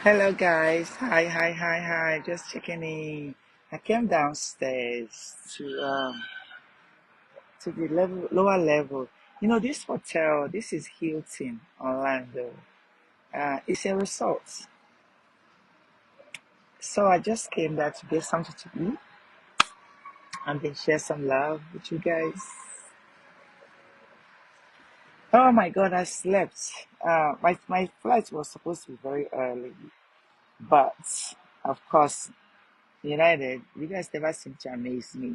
Hello guys. Hi. Just checking in. I came downstairs to the lower level. This hotel, this is Hilton Orlando. It's a resort. So I just came there to get something to eat and then share some love with you guys. Oh my god, I slept. My flight was supposed to be very early, but of course, United, you guys never seem to amaze me.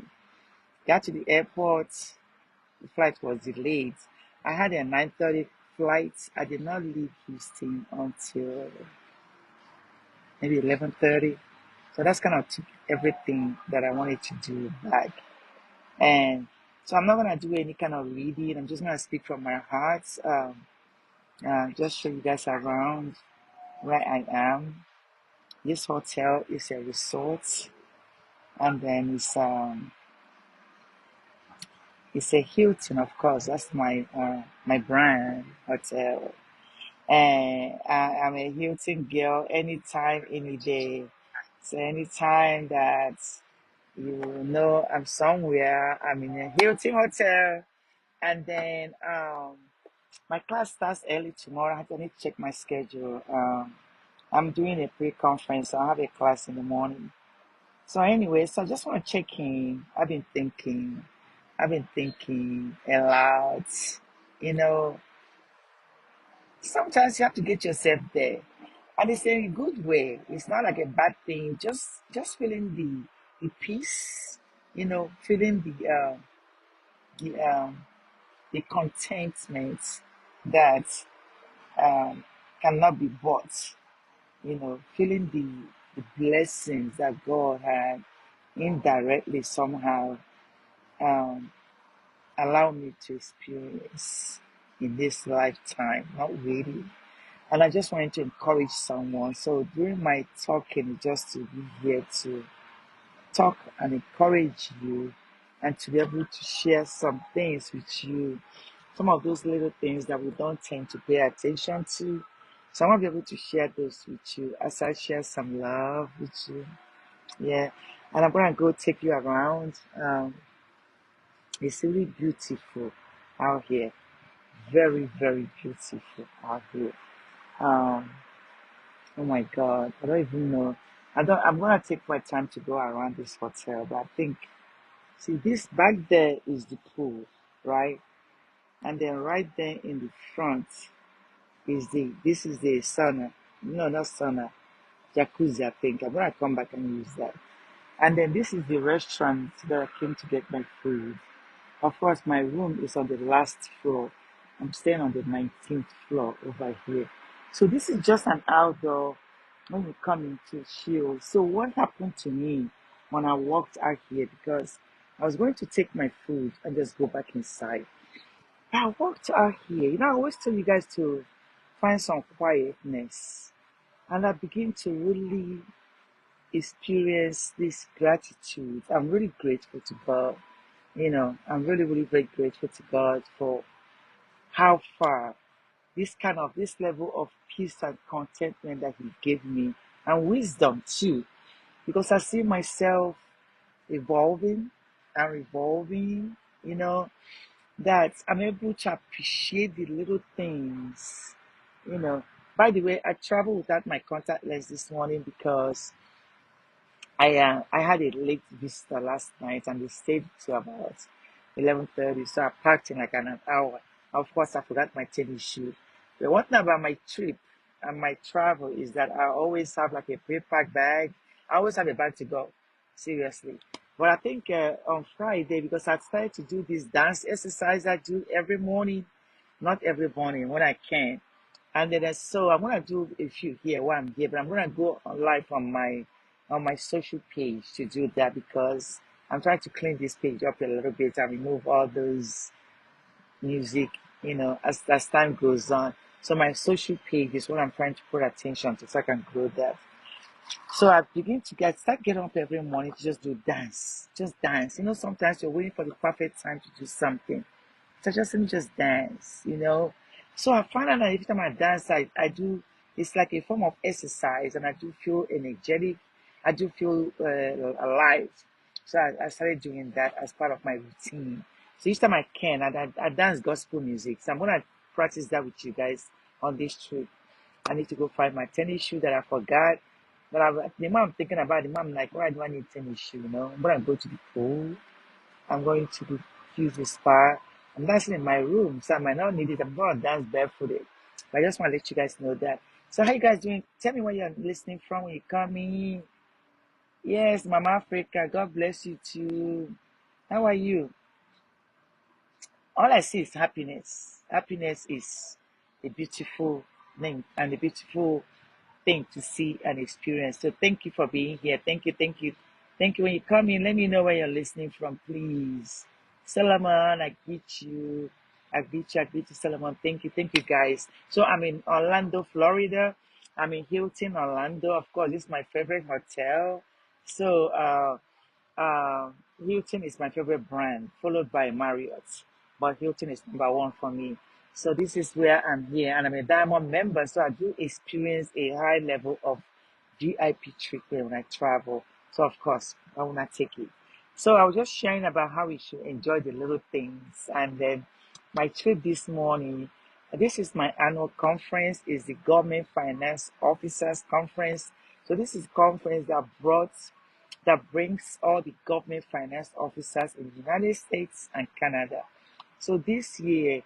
Got to the airport. The flight was delayed. I had a 9:30 flight. I did not leave Houston until maybe 11:30. So that's kind of took everything that I wanted to do back. And so I'm not gonna do any kind of reading. I'm just gonna speak from my heart. Just show you guys around where I am. This hotel is a resort, and then it's a Hilton, of course. That's my brand hotel. And I'm a Hilton girl anytime, any day. So anytime that you know I'm somewhere, I'm in a Hilton hotel, and then my class starts early tomorrow. I need to check my schedule. I'm doing a pre-conference, so I have a class in the morning. So anyway, so I just want to check in. I've been thinking a lot. You know, sometimes you have to get yourself there. And it's in a good way. It's not like a bad thing. Just feeling the peace, feeling the the contentment that um, cannot be bought. Feeling the blessings that God had indirectly somehow um, allow me to experience in this lifetime. Not really. And I just wanted to encourage someone. So during my talking, just to be here to talk and encourage you and to be able to share some things with you, some of those little things that we don't tend to pay attention to. So I want to be able to share those with you as I share some love with you. Yeah. And I'm going to go take you around. It's really beautiful out here. Very, very beautiful out here. Um, Oh my God, I don't even know. I'm gonna take my time to go around this hotel, but I think, see, this back there is the pool, right? And then right there in the front this is the sauna. No, not sauna, jacuzzi, I think. I'm gonna come back and use that. And then this is the restaurant that I came to get my food. Of course, my room is on the last floor. I'm staying on the 19th floor over here. So this is just an outdoor when you come into Shield. So what happened to me when I walked out here, because I was going to take my food and just go back inside. I walked out here. I always tell you guys to find some quietness. And I begin to really experience this gratitude. I'm really grateful to God. I'm really, really very grateful to God for how far this level of peace and contentment that He gave me, and wisdom too, because I see myself evolving and revolving, that I'm able to appreciate the little things, you know. By the way, I traveled without my contact lens this morning because I had a late visitor last night and they stayed to about 11:30, so I packed in like an hour. Of course, I forgot my tennis shoe. But one thing about my trip and my travel is that I always have like a pre-packed bag. I always have a bag to go, seriously. But I think on Friday, because I started to do this dance exercise I do every morning, not every morning when I can. And then so I'm gonna do a few here while I'm here, but I'm gonna go live on my social page to do that because I'm trying to clean this page up a little bit and remove all those music, as time goes on. So my social page is what I'm trying to put attention to so I can grow that. So I begin to start getting up every morning to just do dance. Just dance. Sometimes you're waiting for the perfect time to do something. So just let me just dance. So I find out that every time I dance, I do It's like a form of exercise, and I do feel energetic. I do feel alive. So I started doing that as part of my routine. So each time I can, I dance gospel music. So I'm gonna practice that with you guys on this trip. I need to go find my tennis shoe that I forgot. But the more I'm thinking about it, the more I'm like, why do I need tennis shoe? You know, I'm gonna go to the pool. I'm going to use the spa. I'm dancing in my room, so I might not need it. I'm gonna dance barefooted. But I just want to let you guys know that. So how you guys doing? Tell me where you're listening from when you come in. Yes, Mama Africa, God bless you too. How are you? All I see is happiness. Happiness is a beautiful thing and a beautiful thing to see and experience. So thank you for being here. Thank you, thank you. Thank you. When you come in, let me know where you're listening from, please. Solomon, I greet you. I greet you, Solomon. Thank you guys. So I'm in Orlando, Florida. I'm in Hilton, Orlando. Of course, this is my favorite hotel. So uh, Hilton is my favorite brand, followed by Marriott. But Hilton is number one for me. So this is where I'm here, and I'm a Diamond member, so I do experience a high level of VIP treatment when I travel. So of course, I will not take it. So I was just sharing about how we should enjoy the little things, and then my trip this morning. This is my annual conference. Is the Government Finance Officers Conference. So this is a conference that brings all the government finance officers in the United States and Canada. So this year,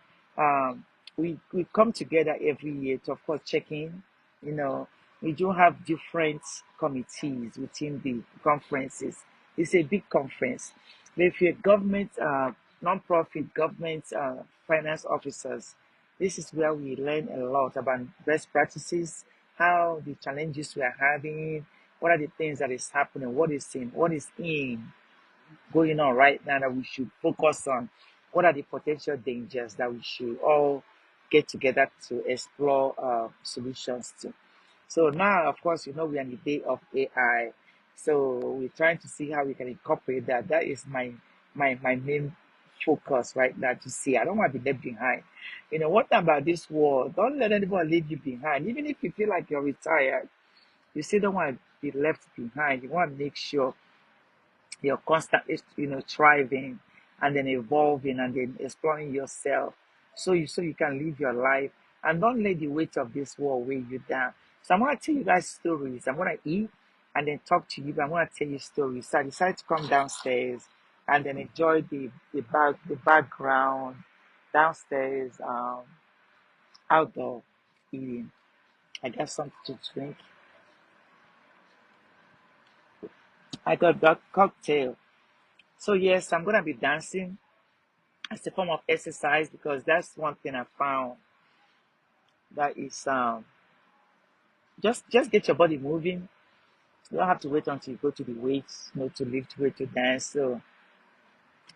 we come together every year to, of course, check in. You know, we do have different committees within the conferences. It's a big conference. But if you're government, non-profit government finance officers, this is where we learn a lot about best practices, how the challenges we are having, what are the things that is happening, what is in going on right now that we should focus on, what are the potential dangers that we should all get together to explore solutions to. So now, of course, we are in the day of AI. So we're trying to see how we can incorporate that. That is my main focus right now to see. I don't want to be left behind. What about this world? Don't let anyone leave you behind. Even if you feel like you're retired, you still don't want to be left behind. You want to make sure you're constantly, thriving and then evolving and then exploring yourself so you can live your life and don't let the weight of this world weigh you down. So I'm gonna tell you guys stories. I'm gonna eat and then talk to you, but I'm gonna tell you stories. So I decided to come downstairs and then enjoy the background downstairs, outdoor eating. I got something to drink. I got cocktail. So yes, I'm gonna be dancing as a form of exercise because that's one thing I found that is just get your body moving. You don't have to wait until you go to the weights, to lift weight to dance. So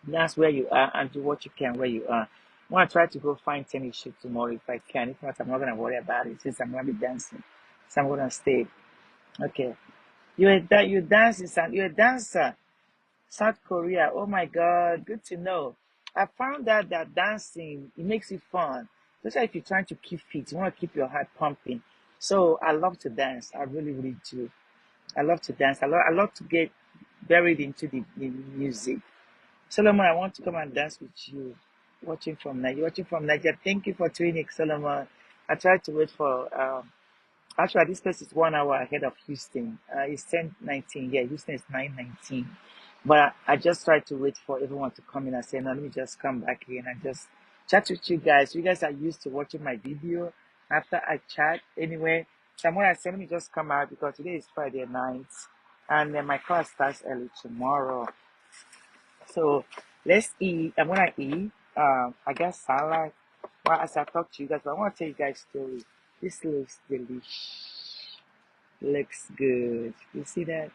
dance where you are and do what you can where you are. I'm gonna try to go find tennis shoes tomorrow if I can. If not, I'm not gonna worry about it since I'm gonna be dancing. So I'm gonna stay. Okay. You dance, you're a dancer. South Korea. Oh my God, good to know. I found out that dancing it makes it fun. Especially if you're trying to keep fit, you want to keep your heart pumping. So I love to dance. I really, really do. I love to dance. I love to get buried into the music. Solomon, I want to come and dance with you. Watching from Nigeria. Thank you for tuning, Solomon. I tried to wait for actually, this place is 1 hour ahead of Houston. It's 10:19. Yeah, Houston is 9:19. But I just tried to wait for everyone to come in and say, no, let me just come back in and just chat with you guys. You guys are used to watching my video after I chat. Anyway, so I said, let me just come out because today is Friday night and then my class starts early tomorrow. So let's eat. I'm gonna eat. I got salad. Well, as I talk to you guys, but I want to tell you guys a story. This looks delicious. Looks good. You see that?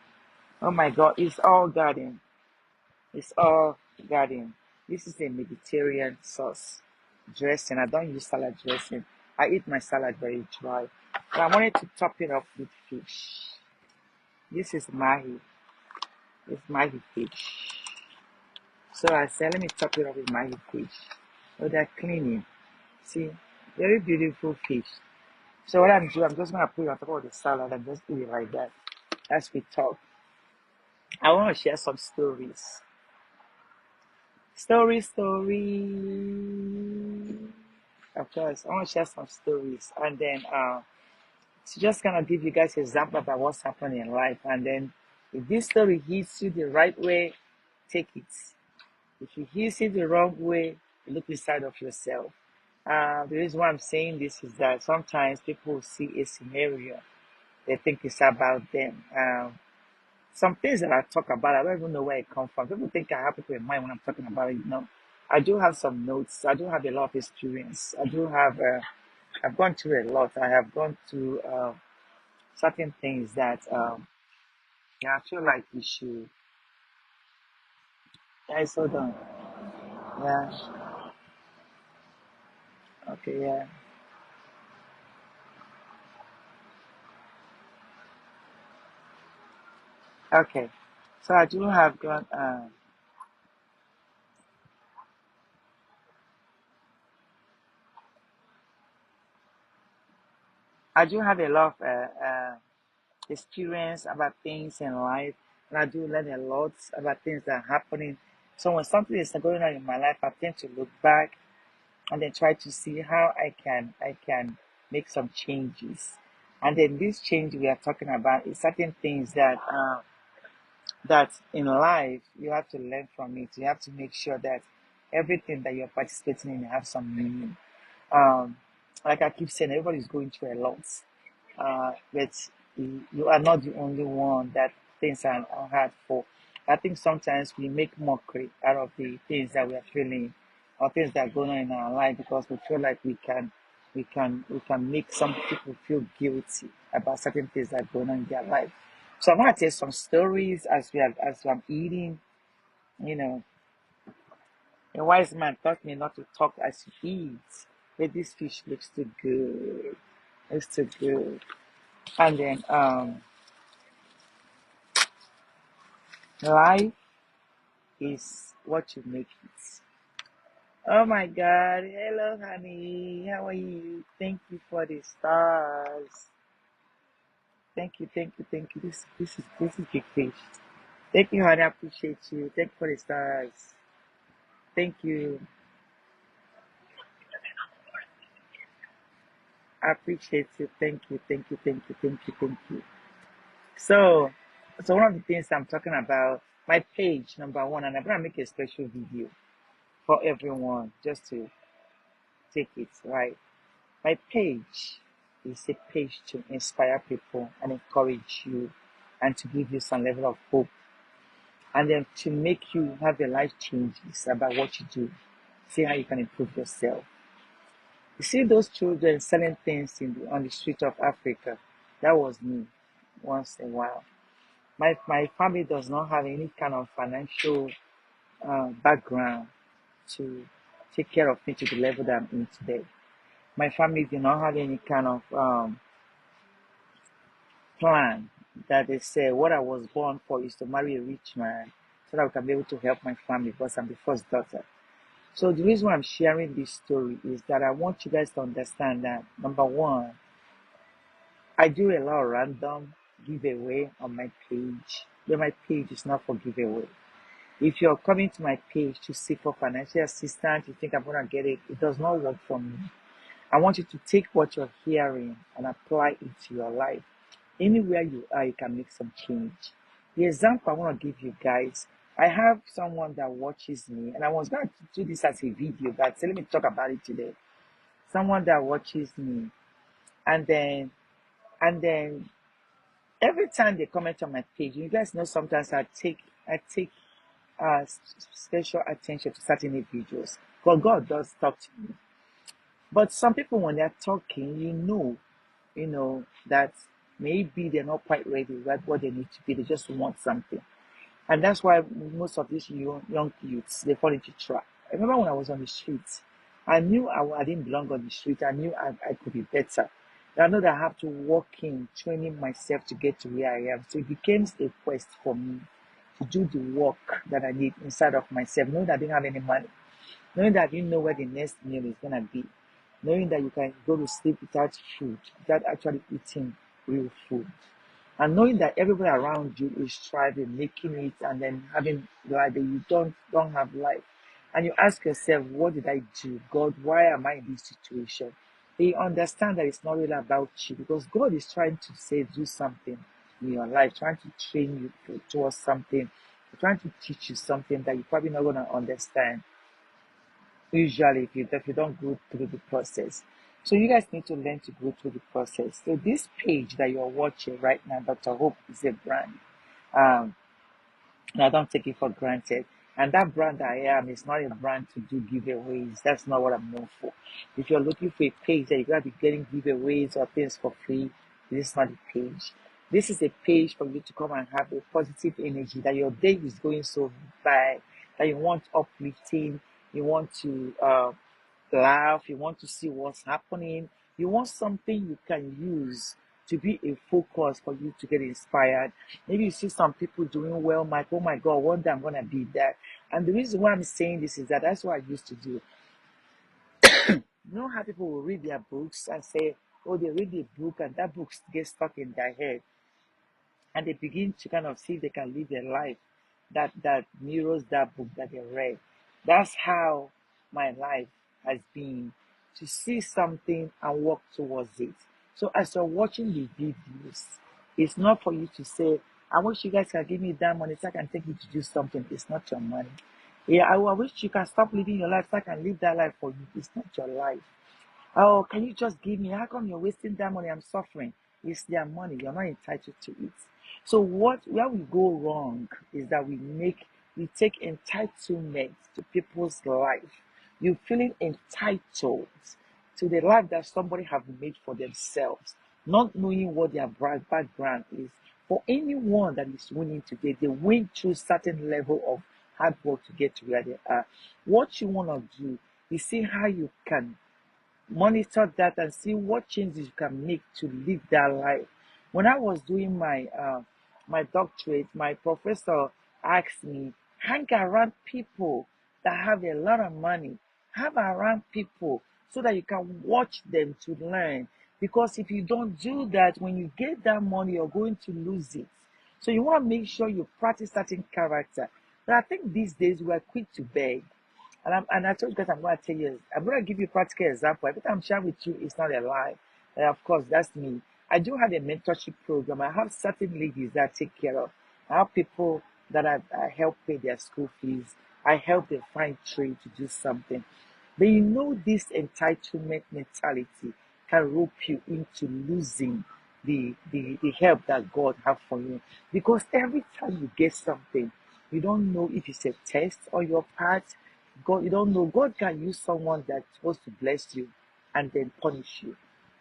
Oh my God! It's all garden. It's all garden. This is a Mediterranean sauce dressing. I don't use salad dressing. I eat my salad very dry. But I wanted to top it up with fish. This is mahi. It's mahi fish. So I said, let me top it up with mahi fish. Oh, they're cleaning. See, very beautiful fish. So what I'm doing, I'm just gonna put it on top of the salad and just eat it like that as we talk. I want to share some stories. Story. Of course, I want to share some stories, and then it's just gonna give you guys an example about what's happening in life, and then if this story hits you the right way, take it. If it hits you the wrong way, look inside of yourself. The reason why I'm saying this is that sometimes people see a scenario, they think it's about them. Some things that I talk about, I don't even know where it comes from. People think I have people in mind when I'm talking about it. I do have some notes. I do have a lot of experience. I've gone through a lot. I have gone through certain things that yeah, I feel like we should. Yeah, it's so done. Yeah. Okay. Yeah. Okay. So I do have gone. I do have a lot of experience about things in life, and I do learn a lot about things that are happening. So when something is going on in my life, I tend to look back and then try to see how I can make some changes. And then this change we are talking about is certain things that in life you have to learn from it. You have to make sure that everything that you're participating in have some meaning. Um, like I keep saying, everybody's going through a lot, but you are not the only one that things are hard for. I think sometimes we make mockery out of the things that we are feeling or things that are going on in our life because we feel like we can make some people feel guilty about certain things that are going on in their life. So I'm gonna tell some stories as I'm eating. You know, a wise man taught me not to talk as he eats. But this fish looks too good. It's too good. And then life is what you make it. Oh my God. Hello, honey. How are you? Thank you for the stars. Thank you. This is big fish. Thank you, honey. I appreciate you. Thank you for the stars. Thank you. I appreciate you. Thank you. So, so one of the things I'm talking about, my page number one, and I'm gonna make a special video for everyone just to take it right. My page is a page to inspire people and encourage you and to give you some level of hope and then to make you have a life changes about what you do. See how you can improve yourself. You see those children selling things on the street of Africa? That was me once in a while. My family does not have any kind of financial background to take care of me to the level that I'm in today. My family did not have any kind of plan that they say what I was born for is to marry a rich man so that I can be able to help my family because I'm the first daughter. So the reason why I'm sharing this story is that I want you guys to understand that number one, I do a lot of random giveaway on my page, but my page is not for giveaway. If you're coming to my page to seek for financial assistance, you think I'm gonna get it, it does not work for me. I want you to take what you're hearing and apply it to your life. Anywhere you are, you can make some change. The example I want to give you guys, I have someone that watches me, and I was going to do this as a video, but let me talk about it today. Someone that watches me, and then every time they comment on my page, you guys know sometimes I take special attention to certain individuals. Because God does talk to me. But some people, when they're talking, that maybe they're not quite ready with what they need to be. They just want something. And that's why most of these young youths, they fall into trap. I remember when I was on the streets, I knew I didn't belong on the street. I knew I could be better. I know that I have to work in training myself to get to where I am. So it became a quest for me to do the work that I need inside of myself, knowing that I didn't have any money, knowing that I didn't know where the next meal is going to be. knowing that you can go to sleep without food, without actually eating real food, and knowing that everybody around you is striving, making it, and then having life that you don't have life, and you ask yourself, what did I do, God? Why am I in this situation? They understand that it's not really about you, because God is trying to say do something in your life, trying to train you towards something, trying to teach you something that you're probably not going to understand usually if you don't go through the process. So you guys need to learn to go through the process. So this page that you're watching right now, Dr. Hope, is a brand. Um, and I don't take it for granted. And that brand I am is not a brand to do giveaways. That's not what I'm known for. If you're looking for a page that you're going to be getting giveaways or things for free, this is not the page. This is a page for you to come and have a positive energy that your day is going so bad, that you want uplifting, you want to laugh, you want to see what's happening, you want something you can use to be a focus for you to get inspired. Maybe you see some people doing well, like, oh my God, one day I'm going to be that. And the reason why I'm saying this is that that's what I used to do. You know how people will read their books and say, oh, they read the book and that book gets stuck in their head, and they begin to kind of see if they can live their life that mirrors that book that they read. That's how my life has been, to see something and work towards it. So as you're watching the videos, it's not for you to say, I wish you guys can give me that money so I can take you to do something. It's not your money. Yeah, I wish you can stop living your life so I can live that life for you. It's not your life. Oh, can you just give me? How come you're wasting that money? I'm suffering. It's their money. You're not entitled to it. So where we go wrong is that we take entitlement to people's life. You feeling entitled to the life that somebody have made for themselves, not knowing what their background is. For anyone that is winning today, they win through certain level of hard work to get to where they are. What you want to do is see how you can monitor that and see what changes you can make to live that life. When I was doing my doctorate, my professor asked me, hang around people that have a lot of money, have around people so that you can watch them to learn. Because if you don't do that, when you get that money, you're going to lose it. So you want to make sure you practice certain character. But I think these days we are quick to beg. And I told you guys I'm going to tell you, I'm going to give you a practical example. Every time I'm sharing with you, it's not a lie. And of course, that's me. I do have a mentorship program. I have certain ladies that I take care of. I have people that I help pay their school fees. I help them find trade to do something. But you know, this entitlement mentality can rope you into losing the help that God have for you. Because every time you get something, you don't know if it's a test on your part. God, you don't know. God can use someone that's supposed to bless you and then punish you.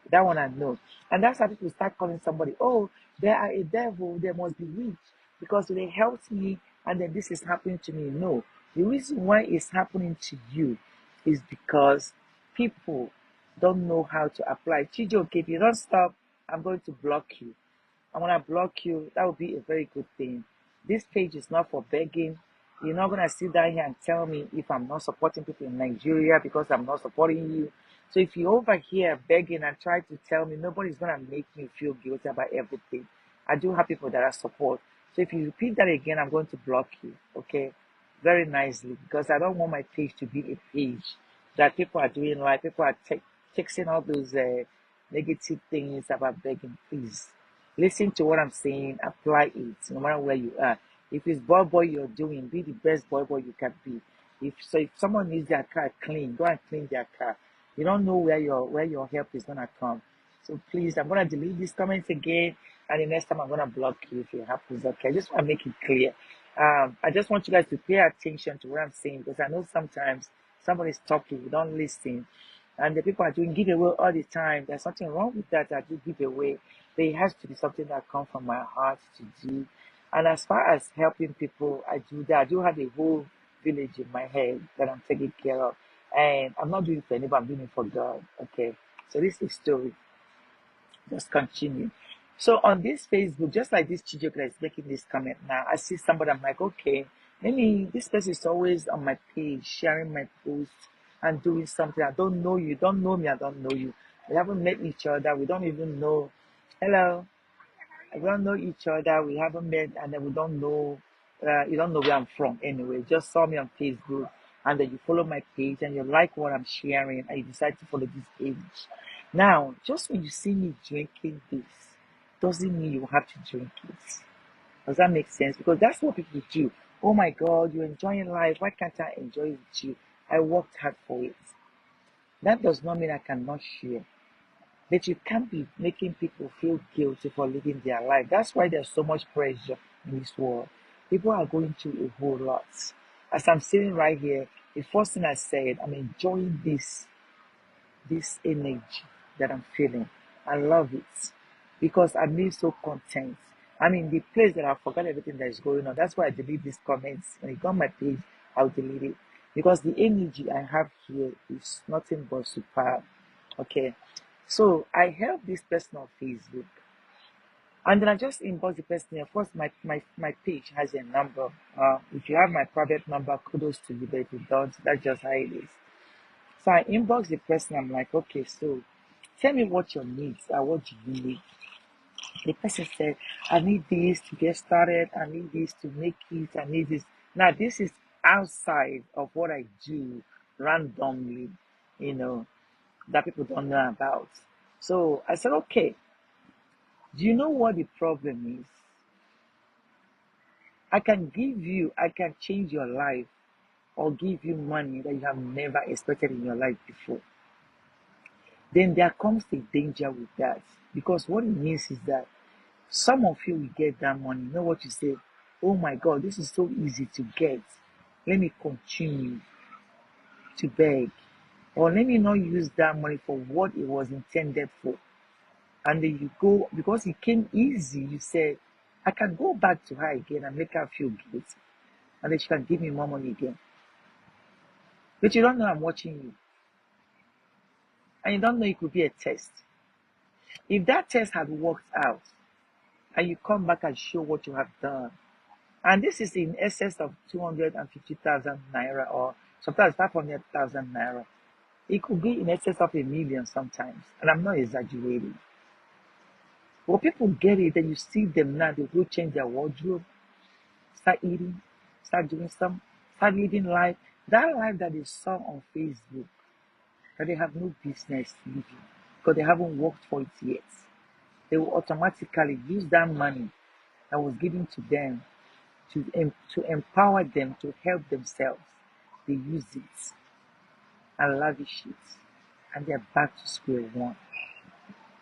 That one I know. And that's how people start calling somebody, oh, they are a devil, they must be weak because they helped me and then this is happening to me. No. The reason why it's happening to you is because people don't know how to apply. Chijoke, if you don't stop, I'm going to block you. And when I block you, that would be a very good thing. This page is not for begging. You're not going to sit down here and tell me if I'm not supporting people in Nigeria because I'm not supporting you. So if you're over here begging and try to tell me, nobody's going to make me feel guilty about everything. I do have people that I support. So if you repeat that again, I'm going to block you, okay? Very nicely, because I don't want my page to be a page that people are doing like people are texting all those negative things about begging. Please listen to what I'm saying, apply it no matter where you are. If it's boy you're doing, be the best boy you can be. If someone needs their car clean, go and clean their car. You don't know where your help is gonna come. So please, I'm gonna delete these comments again, and the next time I'm gonna block you if it happens. Okay, I just want to make it clear. I just want you guys to pay attention to what I'm saying, because I know sometimes somebody's talking, you don't listen, and the people are doing giveaway all the time. There's nothing wrong with that. I do giveaway. There has to be something that comes from my heart to do. And as far as helping people, I do that. I do have a whole village in my head that I'm taking care of. And I'm not doing it for anybody, I'm doing it for God. Okay. So this is the story. Just continue. So on this Facebook, just like this Chijoke that is making this comment now, I see somebody, I'm like, okay, maybe this person is always on my page, sharing my posts, and doing something. I don't know you, don't know me, I don't know you. We haven't met each other, we don't even know. Hello, we don't know each other, we haven't met, and then we don't know, you don't know where I'm from anyway. You just saw me on Facebook, and then you follow my page, and you like what I'm sharing, and you decide to follow this page. Now, just when you see me drinking this, doesn't mean you have to drink it. Does that make sense? Because that's what people do. Oh my God, you're enjoying life. Why can't I enjoy it with you? I worked hard for it. That does not mean I cannot share. But you can't be making people feel guilty for living their life. That's why there's so much pressure in this world. People are going through a whole lot. As I'm sitting right here, the first thing I said, I'm enjoying this energy that I'm feeling. I love it because I'm being so content. I'm in the place that I forgot everything that is going on. That's why I delete these comments. When you go on my page, I'll delete it because the energy I have here is nothing but superb. Okay, so I help this person on Facebook, and then I just inbox the person. Of course, my page has a number. If you have my private number, kudos to you. But if you don't, that's just how it is. So I inbox the person. I'm like, okay, so tell me what your needs are. What do you need? The person said, I need this to get started. I need this to make it. I need this. Now, this is outside of what I do randomly, you know, that people don't know about. So I said, okay, do you know what the problem is? I can change your life or give you money that you have never expected in your life before. Then there comes the danger with that. Because what it means is that some of you will get that money. You know what you say? Oh my God, this is so easy to get. Let me continue to beg. Or let me not use that money for what it was intended for. And then you go, because it came easy, you said, I can go back to her again and make her feel guilty. And then she can give me more money again. But you don't know I'm watching you. And you don't know it could be a test. If that test had worked out, and you come back and show what you have done, and this is in excess of 250,000 naira or sometimes 500,000 naira. It could be in excess of 1 million sometimes. And I'm not exaggerating. When people get it, then you see them now, they will change their wardrobe, start eating, start doing some, start living life. That life that they saw on Facebook, that they have no business living because they haven't worked for it yet. They will automatically use that money that was given to them to empower them to help themselves. They use it and lavish it, and they're back to square one.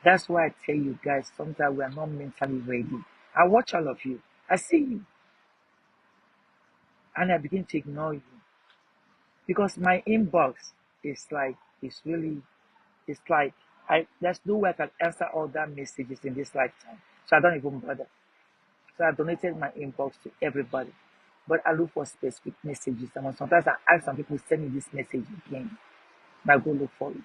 That's why I tell you guys, sometimes we are not mentally ready. I watch all of you, I see you, and I begin to ignore you because my inbox is like, it's like there's no way I can answer all that messages in this lifetime. So I don't even bother. So I donated my inbox to everybody. But I look for specific messages. And sometimes I ask some people send me this message again. And I go look for it.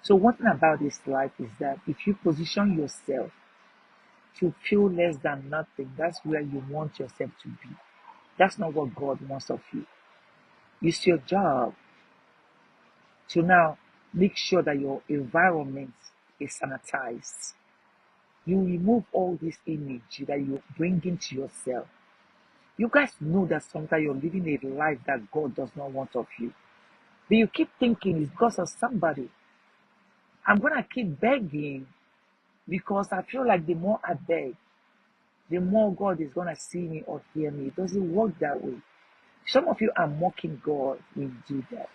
So one thing about this life is that if you position yourself to feel less than nothing, that's where you want yourself to be. That's not what God wants of you. It's your job to now make sure that your environment is sanitized. You remove all this energy that you bring into yourself. You guys know that sometimes you're living a life that God does not want of you. But you keep thinking it's because of somebody. I'm going to keep begging because I feel like the more I beg, the more God is going to see me or hear me. It doesn't work that way. Some of you are mocking God when you do that.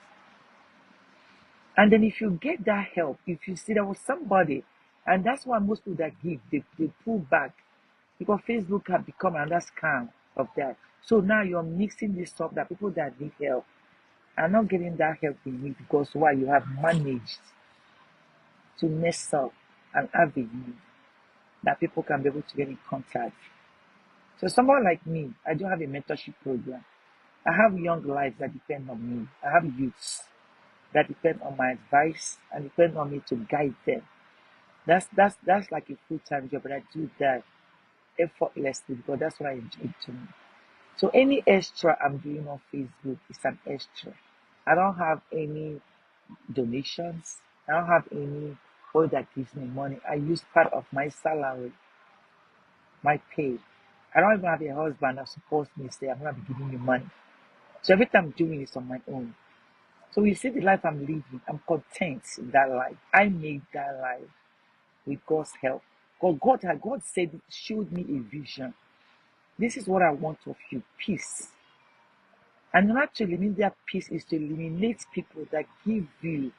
And then if you get that help, if you see there was somebody, and that's why most people that give, they pull back because Facebook has become another scam of that. So now you're mixing this up that people that need help are not getting that help you need because why you have managed to mess up an avenue that people can be able to get in contact. So someone like me, I do have a mentorship program. I have young lives that depend on me. I have youths that depend on my advice and depend on me to guide them. That's like a full-time job, but I do that effortlessly because that's what I enjoy doing. So any extra I'm doing on Facebook is an extra. I don't have any donations. I don't have any boy that gives me money. I use part of my salary, my pay. I don't even have a husband that supports me, say, I'm going to be giving you money. So everything I'm doing is on my own. So you see the life I'm living, I'm content in that life. I made that life with God's help. God said, showed me a vision. This is what I want of you, peace. And not to eliminate that peace is to eliminate people that give you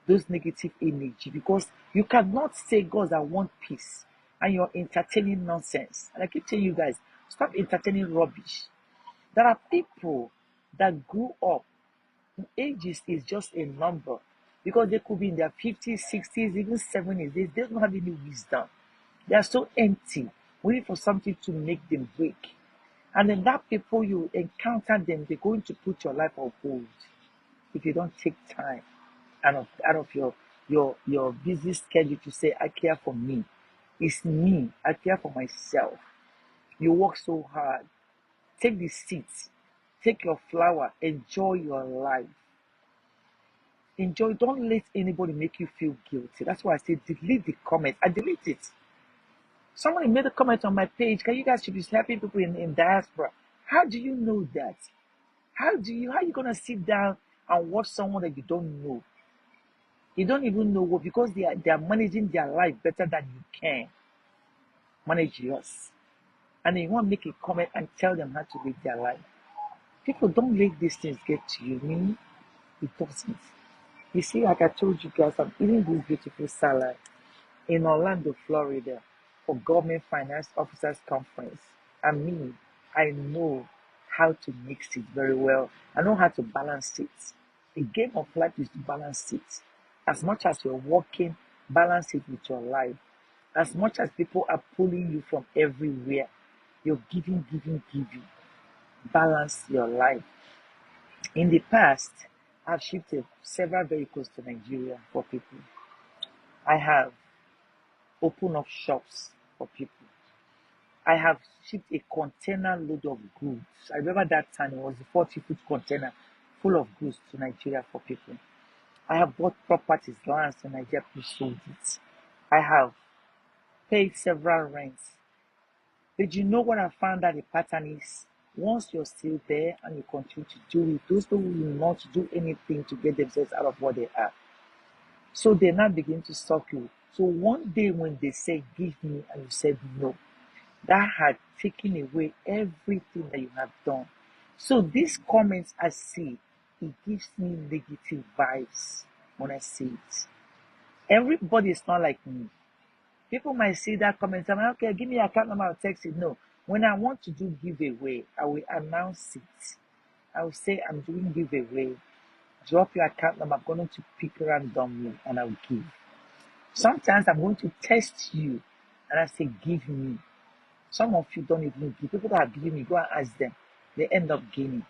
those negative energy, because you cannot say, God, I want peace, and you're entertaining nonsense. And I keep telling you guys, stop entertaining rubbish. There are people that grew up, ages is just a number, because they could be in their 50s, 60s, even 70s. They don't have any wisdom. They are so empty, waiting for something to make them wake. And then that people, you encounter them, they're going to put your life on hold if you don't take time out of your busy schedule to say, I care for me. It's me. I care for myself. You work so hard. Take the seats. Take your flower. Enjoy your life. Enjoy. Don't let anybody make you feel guilty. That's why I say delete the comment. I delete it. Somebody made a comment on my page. Can you guys should be helping people in diaspora? How do you know that? How are you gonna sit down and watch someone that you don't know? You don't even know what, because they are managing their life better than you can manage yours. And then you want to make a comment and tell them how to live their life. People, don't let these things get to you. Me, it doesn't. You see, like I told you guys, I'm eating this beautiful salad in Orlando, Florida, for Government Finance Officers Conference. And me, I know how to mix it very well. I know how to balance it. The game of life is to balance it. As much as you're working, balance it with your life. As much as people are pulling you from everywhere, you're giving, giving, giving. Balance your life. In the past, I've shifted several vehicles to Nigeria for people. I have opened up shops for people. I have shipped a container load of goods. I remember that time it was a 40-foot container full of goods to Nigeria for people. I have bought properties, lands in Nigeria, people sold it. I have paid several rents. Did you know what I found out the pattern is? Once you're still there and you continue to do it, those people will not do anything to get themselves out of what they are. So they now begin to suck you. So one day when they say, give me, and you said no, that had taken away everything that you have done. So these comments I see, it gives me negative vibes when I see it. Everybody is not like me. People might see that comment and okay, give me your account number, I'll text it. No. When I want to do giveaway, I will announce it. I will say I'm doing giveaway. Drop your account number. I'm going to pick randomly and I'll give. Sometimes I'm going to test you and I say, give me. Some of you don't even give. People that are giving me, go and ask them. They end up gaining.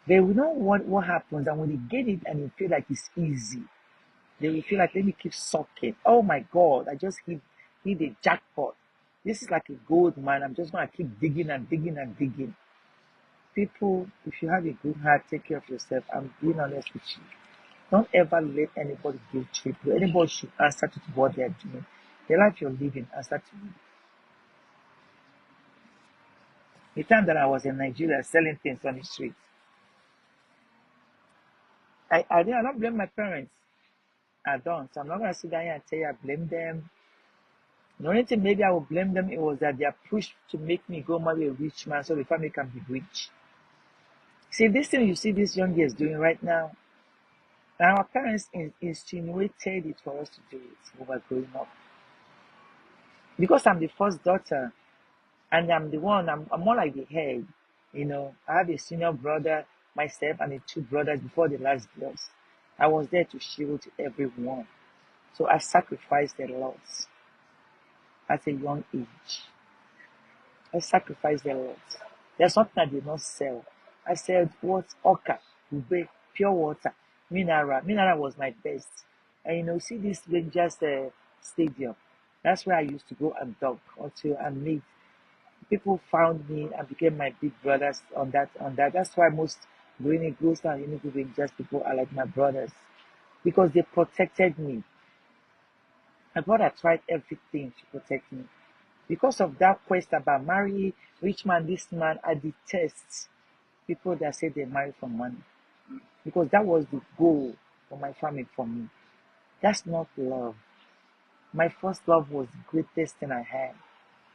They will know what happens, and when they get it and you feel like it's easy, they will feel like, let me keep sucking. Oh my God, I just hit a jackpot. This is like a gold mine. I'm just going to keep digging and digging and digging. People, if you have a good heart, take care of yourself. I'm being honest with you. Don't ever let anybody guilt trip you. Anybody should answer to what they're doing. The life you're living, answer to you. The time that I was in Nigeria selling things on the street, I don't blame my parents. I don't. So I'm not going to sit down here and tell you I blame them. The only thing maybe I would blame them, it was that they are pushed to make me go marry a rich man so the family can be rich. See, this thing you see these young girls doing right now, and our parents insinuated it for us to do it when we were growing up. Because I'm the first daughter, and I'm the one, I'm more like the head. You know, I have a senior brother, myself, and the two brothers before the last girls. I was there to shield everyone. So I sacrificed a lot at a young age. I sacrificed a lot. There's something I did not sell. I said, what? Oka, ube, pure water, mineral. Mineral was my best. And you know, see this Rangers stadium. That's where I used to go and dunk until I made. People found me and became my big brothers on that. That's why Green Eagles and Enugu Rangers people are like my brothers because they protected me. My brother tried everything to protect me. Because of that quest about marry rich man, this man, I detest people that say they marry for money. Because that was the goal for my family, for me. That's not love. My first love was the greatest thing I had.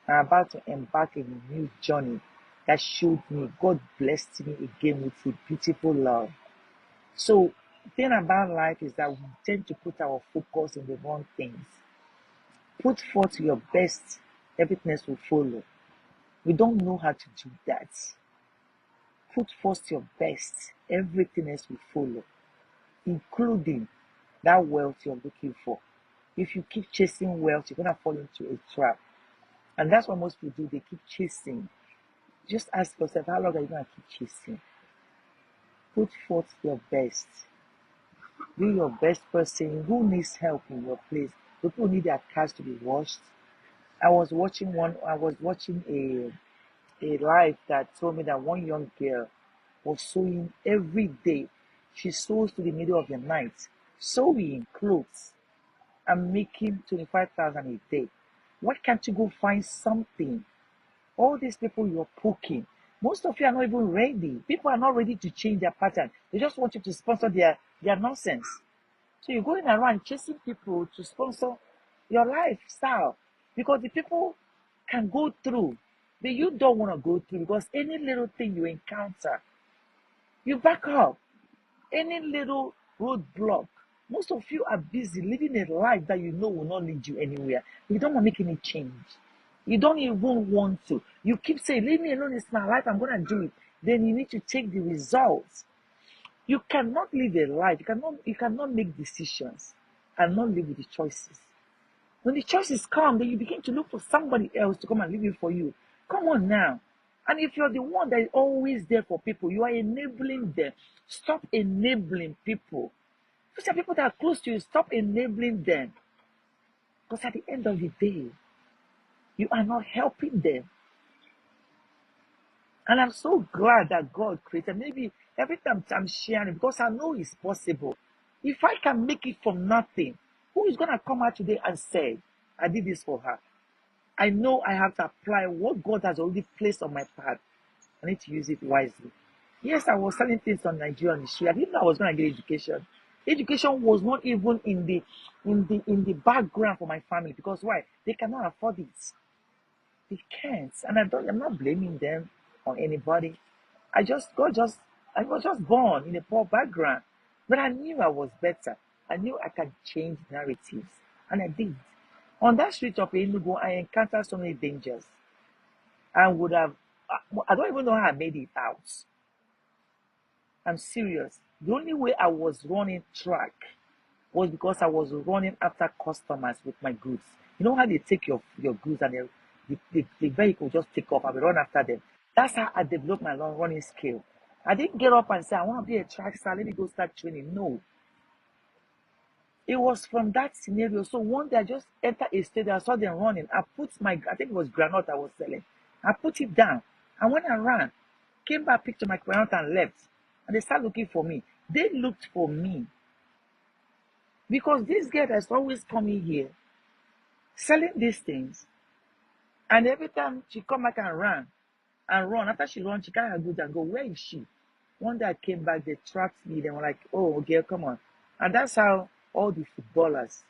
I'm about to embark in a new journey that showed me God blessed me again with a beautiful love. So the thing about life is that we tend to put our focus in the wrong things. Put forth your best, everything else will follow. We don't know how to do that. Put forth your best, everything else will follow, including that wealth you're looking for. If you keep chasing wealth, you're gonna fall into a trap. And that's what most people do, they keep chasing. Just ask yourself, how long are you gonna keep chasing? Put forth your best. Be your best person. Who needs help in your place? People need their cars to be washed. I was watching a live that told me that one young girl was sewing every day. She sews to the middle of the night, sewing clothes and making 25,000 a day. Why can't you go find something? All these people you're poking, most of you are not even ready. People are not ready to change their pattern. They just want you to sponsor their nonsense. So you're going around chasing people to sponsor your lifestyle because the people can go through, but you don't want to go through because any little thing you encounter, you back up. Any little roadblock. Most of you are busy living a life that you know will not lead you anywhere. You don't want to make any change. You don't even want to. You keep saying, leave me alone, it's my life, I'm going to do it. Then you need to take the results. You cannot live a life, you cannot make decisions and not live with the choices. When the choices come, then you begin to look for somebody else to come and live it for you. Come on now. And if you're the one that is always there for people, you are enabling them. Stop enabling people. Those are people that are close to you. Stop enabling them. Because at the end of the day, you are not helping them. And I'm so glad that God created. Maybe every time I'm sharing, because I know it's possible. If I can make it from nothing, who is going to come out today and say, I did this for her? I know I have to apply what God has already placed on my path. I need to use it wisely. Yes, I was selling things on Nigeria on the street. I didn't know I was going to get education. Education was not even in the background for my family because why? They cannot afford it. They can't, and I'm not blaming them or anybody. I was just born in a poor background, but I knew I was better. I knew I could change narratives, and I did. On that street of Enugu, I encountered so many dangers. I would have, I don't even know how I made it out. I'm serious. The only way I was running track was because I was running after customers with my goods. You know how they take your goods and the vehicle just take off and we run after them. That's how I developed my long running skill. I didn't get up and say, I want to be a track star, let me go start training. No. It was from that scenario. So one day I just entered a stadium, I saw them running. I think it was granite I was selling. I put it down. I went and ran. Came back, picked up my granite and left. And they started looking for me. They looked for me. Because this girl that's always coming here, selling these things, and every time she come back and run. After she run, she carry her goods and go, where is she? One day I came back, they tracked me. They were like, oh, girl, come on. And that's how all the footballers,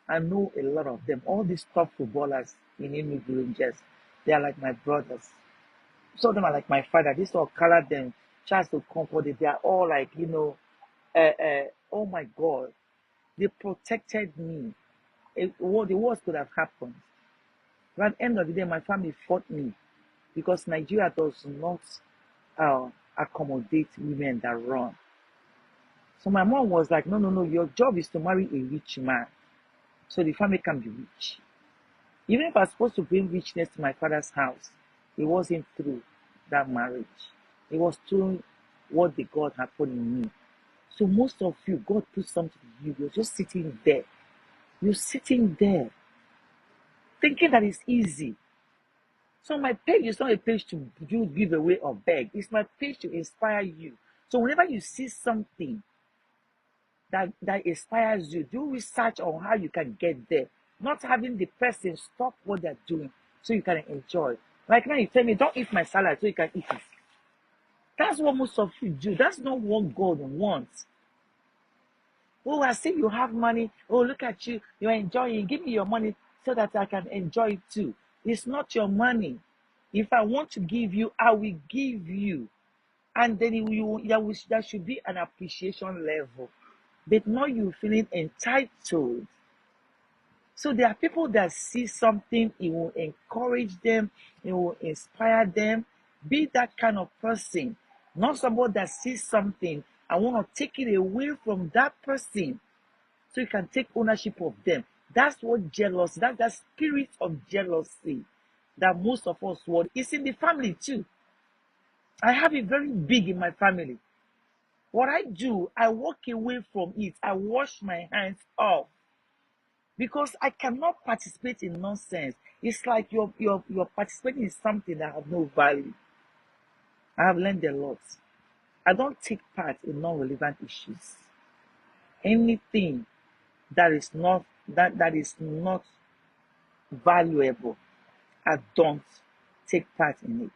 I know a lot of them, all these top footballers in Enugu Rangers, they are like my brothers. Some of them are like my father. This all colored them, Charles to comfort. They are all like, oh my God, they protected me. The worst could have happened. But at the end of the day, my family fought me because Nigeria does not accommodate women that run. So my mom was like, no, no, no, your job is to marry a rich man so the family can be rich. Even if I was supposed to bring richness to my father's house, it wasn't through that marriage. It was through what the God had put in me. So most of you, God put something in you. You're just sitting there. You're sitting there thinking that it's easy. So my page is not a page to give away or beg. It's my page to inspire you So whenever you see something that inspires you, do research on how you can get there. Not having the person stop what they're doing so you can enjoy. Like now you tell me, don't eat my salad so you can eat it. That's what most of you do. That's not what God wants. Oh, I see you have money. Oh, look at you. You're enjoying. Give me your money so that I can enjoy it too. It's not your money. If I want to give you, I will give you. And then there should be an appreciation level. But not you feeling entitled. So there are people that see something, it will encourage them, it will inspire them. Be that kind of person. Not somebody that sees something and want to take it away from that person so you can take ownership of them. That's what jealousy, that's the spirit of jealousy that most of us want. It's in the family too. I have it very big in my family. What I do, I walk away from it. I wash my hands off because I cannot participate in nonsense. It's like you're participating in something that have no value. I have learned a lot. I don't take part in non-relevant issues. Anything that is not valuable, I don't take part in it.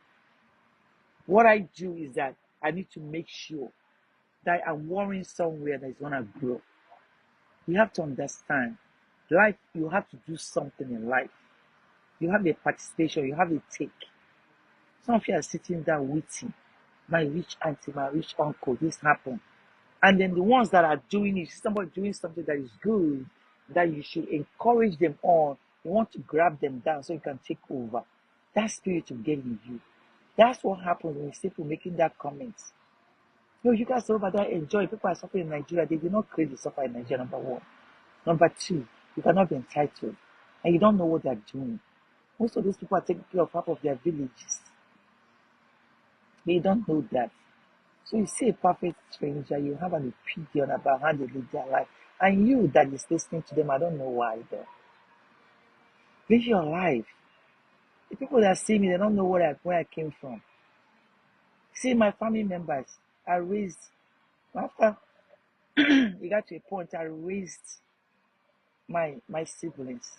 What I do is that I need to make sure that I'm worrying somewhere that is gonna grow. You have to understand, life, you have to do something in life. You have a participation, you have a take. Some of you are sitting there waiting. My rich auntie, my rich uncle, this happened. And then the ones that are doing it, somebody doing something that is good, that you should encourage them on. You want to grab them down so you can take over. That spirit will get in you. That's what happens when you see people making that comment. No, you guys over there enjoy. People are suffering in Nigeria. They did not create the suffer in Nigeria, number one. Number two, you cannot be entitled. And you don't know what they're doing. Most of these people are taking care of half of their villages. They don't know that. So you see a perfect stranger, you have an opinion about how they live their life. And you that is listening to them, I don't know why though. Live your life. The people that see me, they don't know where I came from. See, my family members, I raised, after it got to a point, I raised my siblings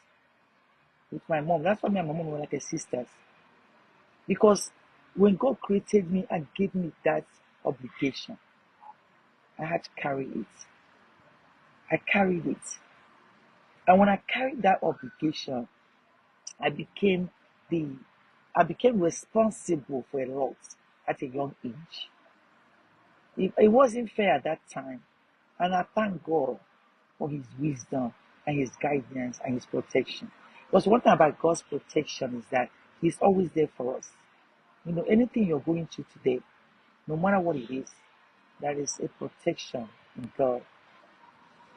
with my mom. That's why me and my mom were like a sisters. Because when God created me and gave me that obligation, I had to carry it. I carried it. And when I carried that obligation, I became the I became responsible for a lot at a young age. It wasn't fair at that time. And I thank God for his wisdom and his guidance and his protection. Because one thing about God's protection is that he's always there for us. You know, anything you're going through today, no matter what it is, there is a protection in God.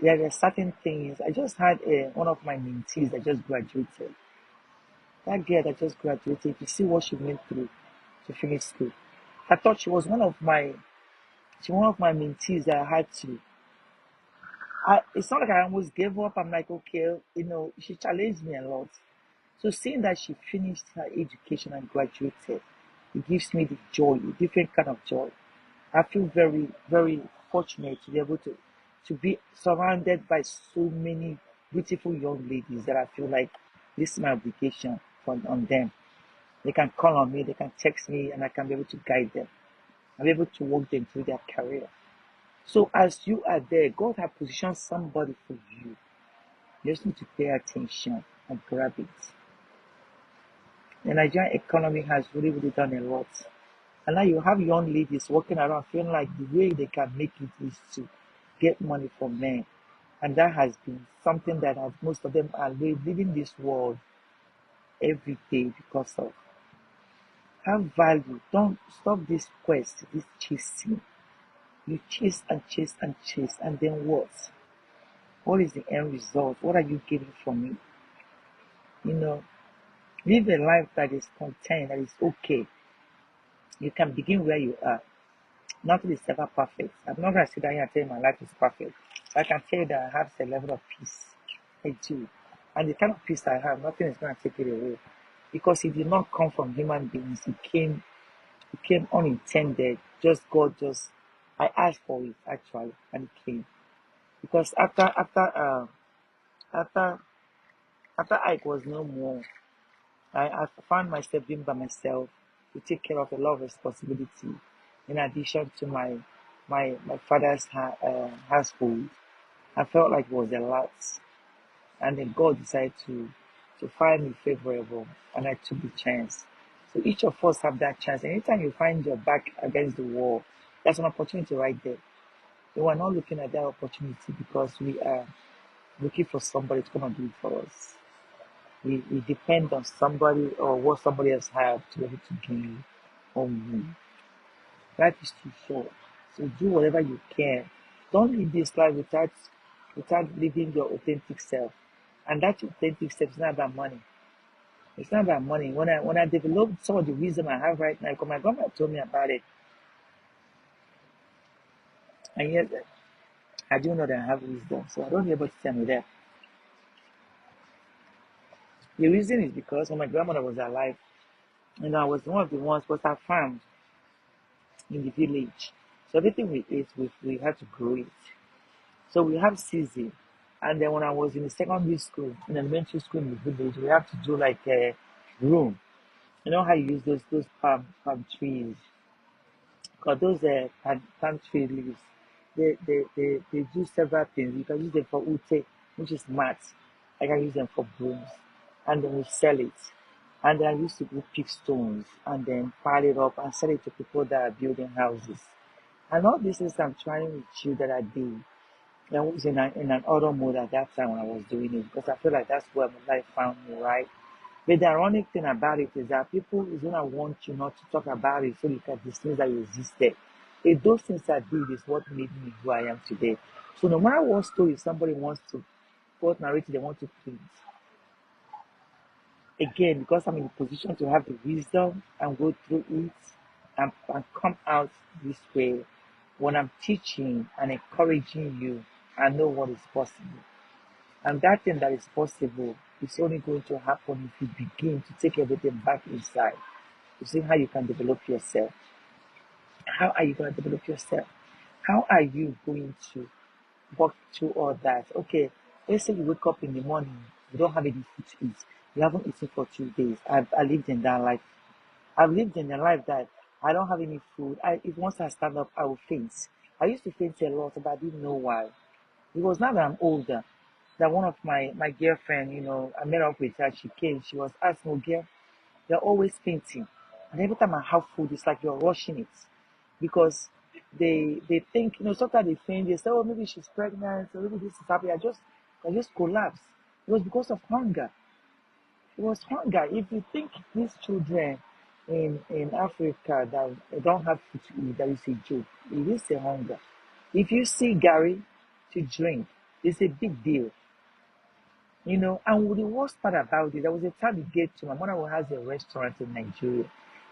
There are certain things. I just had one of my mentees that just graduated. That girl that just graduated, you see what she went through to finish school. I thought she was one of my mentees that I had to. It's not like I almost gave up. I'm like, okay, she challenged me a lot. So seeing that she finished her education and graduated, it gives me the joy, a different kind of joy. I feel very, very fortunate to be able to be surrounded by so many beautiful young ladies that I feel like this is my obligation on them. They can call on me, they can text me, and I can be able to guide them. I'll be able to walk them through their career. So as you are there, God has positioned somebody for you. You just need to pay attention and grab it. The Nigerian economy has really, really done a lot. And now you have young ladies walking around feeling like the way they can make it is to get money from men. And that has been something that most of them are living this world every day because of. Have value. Don't stop this quest, this chasing. You chase and chase and chase, and then what? What is the end result? What are you getting from it? Live a life that is content, that is okay. You can begin where you are. Nothing is ever perfect. I'm not going to sit down here and tell you my life is perfect. But I can tell you that I have a level of peace. I do. And the kind of peace I have, nothing is going to take it away. Because it did not come from human beings. It came unintended. God just I asked for it actually, and it came because after after Ike was no more, I found myself being by myself to take care of a lot of responsibility, in addition to my father's household. I felt like it was a lot, and then God decided to find me favorable, and I took the chance. So each of us have that chance. Anytime you find your back against the wall, that's an opportunity right there. We are not looking at that opportunity because we are looking for somebody to come and do it for us. We depend on somebody or what somebody else have to be able to give or we. Life is too short. So do whatever you can. Don't live this life without living your authentic self. And that authentic self is not about money. It's not about money. When I developed some of the wisdom I have right now, because my grandma told me about it, and yet I do know that I have wisdom, so I don't need able to tell me that. The reason is because when my grandmother was alive, I was one of the ones was I farmed in the village. So everything we ate, we had to grow it. So we have season. And then when I was in the secondary school, in elementary school in the village, we have to do like a room. You know how you use those palm trees, because those palm tree leaves, they do several things. You can use them for ute, which is mats. I can use them for brooms, and then we sell it. And then I used to go pick stones and then pile it up and sell it to people that are building houses. And all this is I'm trying with you that I did. I was in an auto mode at that time when I was doing it because I feel like that's where my life found me, right? But the ironic thing about it is that people is gonna want you not to talk about it so you can dismiss that you existed. If those things I did is what made me who I am today. So no matter what story somebody wants to, what narrative they want to paint, again, because I'm in a position to have the wisdom and go through it and come out this way, when I'm teaching and encouraging you, I know what is possible. And that thing that is possible is only going to happen if you begin to take everything back inside. To see how you can develop yourself. How are you going to develop yourself? How are you going to work through all that? Okay, let's say you wake up in the morning, you don't have any food to eat. You haven't eaten for 2 days. I lived in that life. I've lived in a life that I don't have any food. If once I stand up, I will faint. I used to faint a lot, but I didn't know why. It was now that I'm older that one of my girlfriend, I met up with her. She came. She was asking, "Oh, girl, you're always fainting, and every time I have food, it's like you're rushing it," because they think, sometimes they faint. They say, "Oh, maybe she's pregnant, or maybe this is happening." I just collapsed. It was because of hunger. It was hunger. If you think these children in Africa that they don't have food to eat, that is a joke. It is a hunger. If you see Gary to drink, it's a big deal. And the worst part about it, there was a time you get to my mother has a restaurant in Nigeria.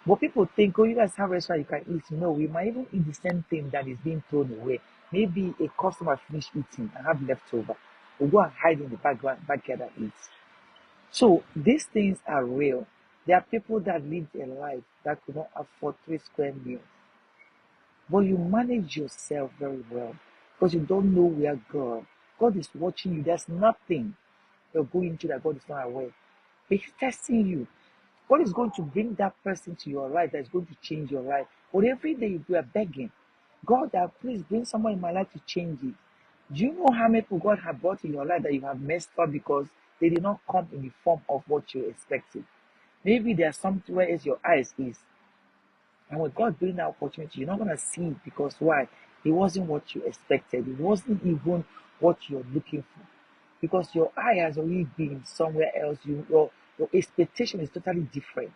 But people think, oh, you guys have a restaurant you can eat. No, we might even eat the same thing that is being thrown away. Maybe a customer finished eating and have leftover. We'll go and hide in the backyard and eat. So these things are real. There are people that lived a life that could not afford 3 square meals. But you manage yourself very well because you don't know where God is watching you. There's nothing you're going through that God is not aware. He's testing you. God is going to bring that person to your life that is going to change your life. But every day you are begging, God, please bring someone in my life to change it. Do you know how many people God has brought in your life that you have messed up because they did not come in the form of what you expected? Maybe there's something where your eyes is. And when God brings that opportunity, you're not going to see it because why? It wasn't what you expected. It wasn't even what you're looking for. Because your eye has already been somewhere else. Your expectation is totally different.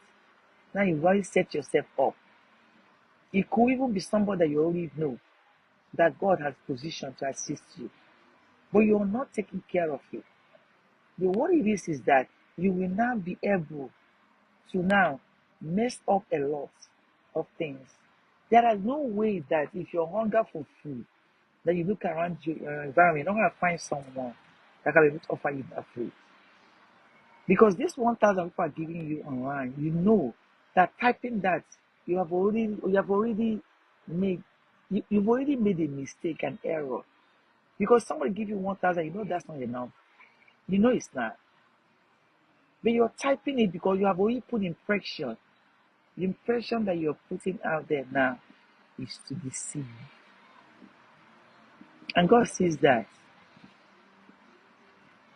Now you've already set yourself up. It could even be somebody that you already know that God has positioned to assist you. But you're not taking care of it. What it is that you will now be able to now mess up a lot of things. There is no way that if you're hungry for food, that you look around your environment, you're not going to find someone that can be able to offer you that food. Because this 1,000 people are giving you online, that typing that you have already made You've already made a mistake, an error. Because somebody give you 1,000, you know that's not enough. You know it's not. But you're typing it because you have already put impression. The impression that you're putting out there now is to deceive. And God sees that.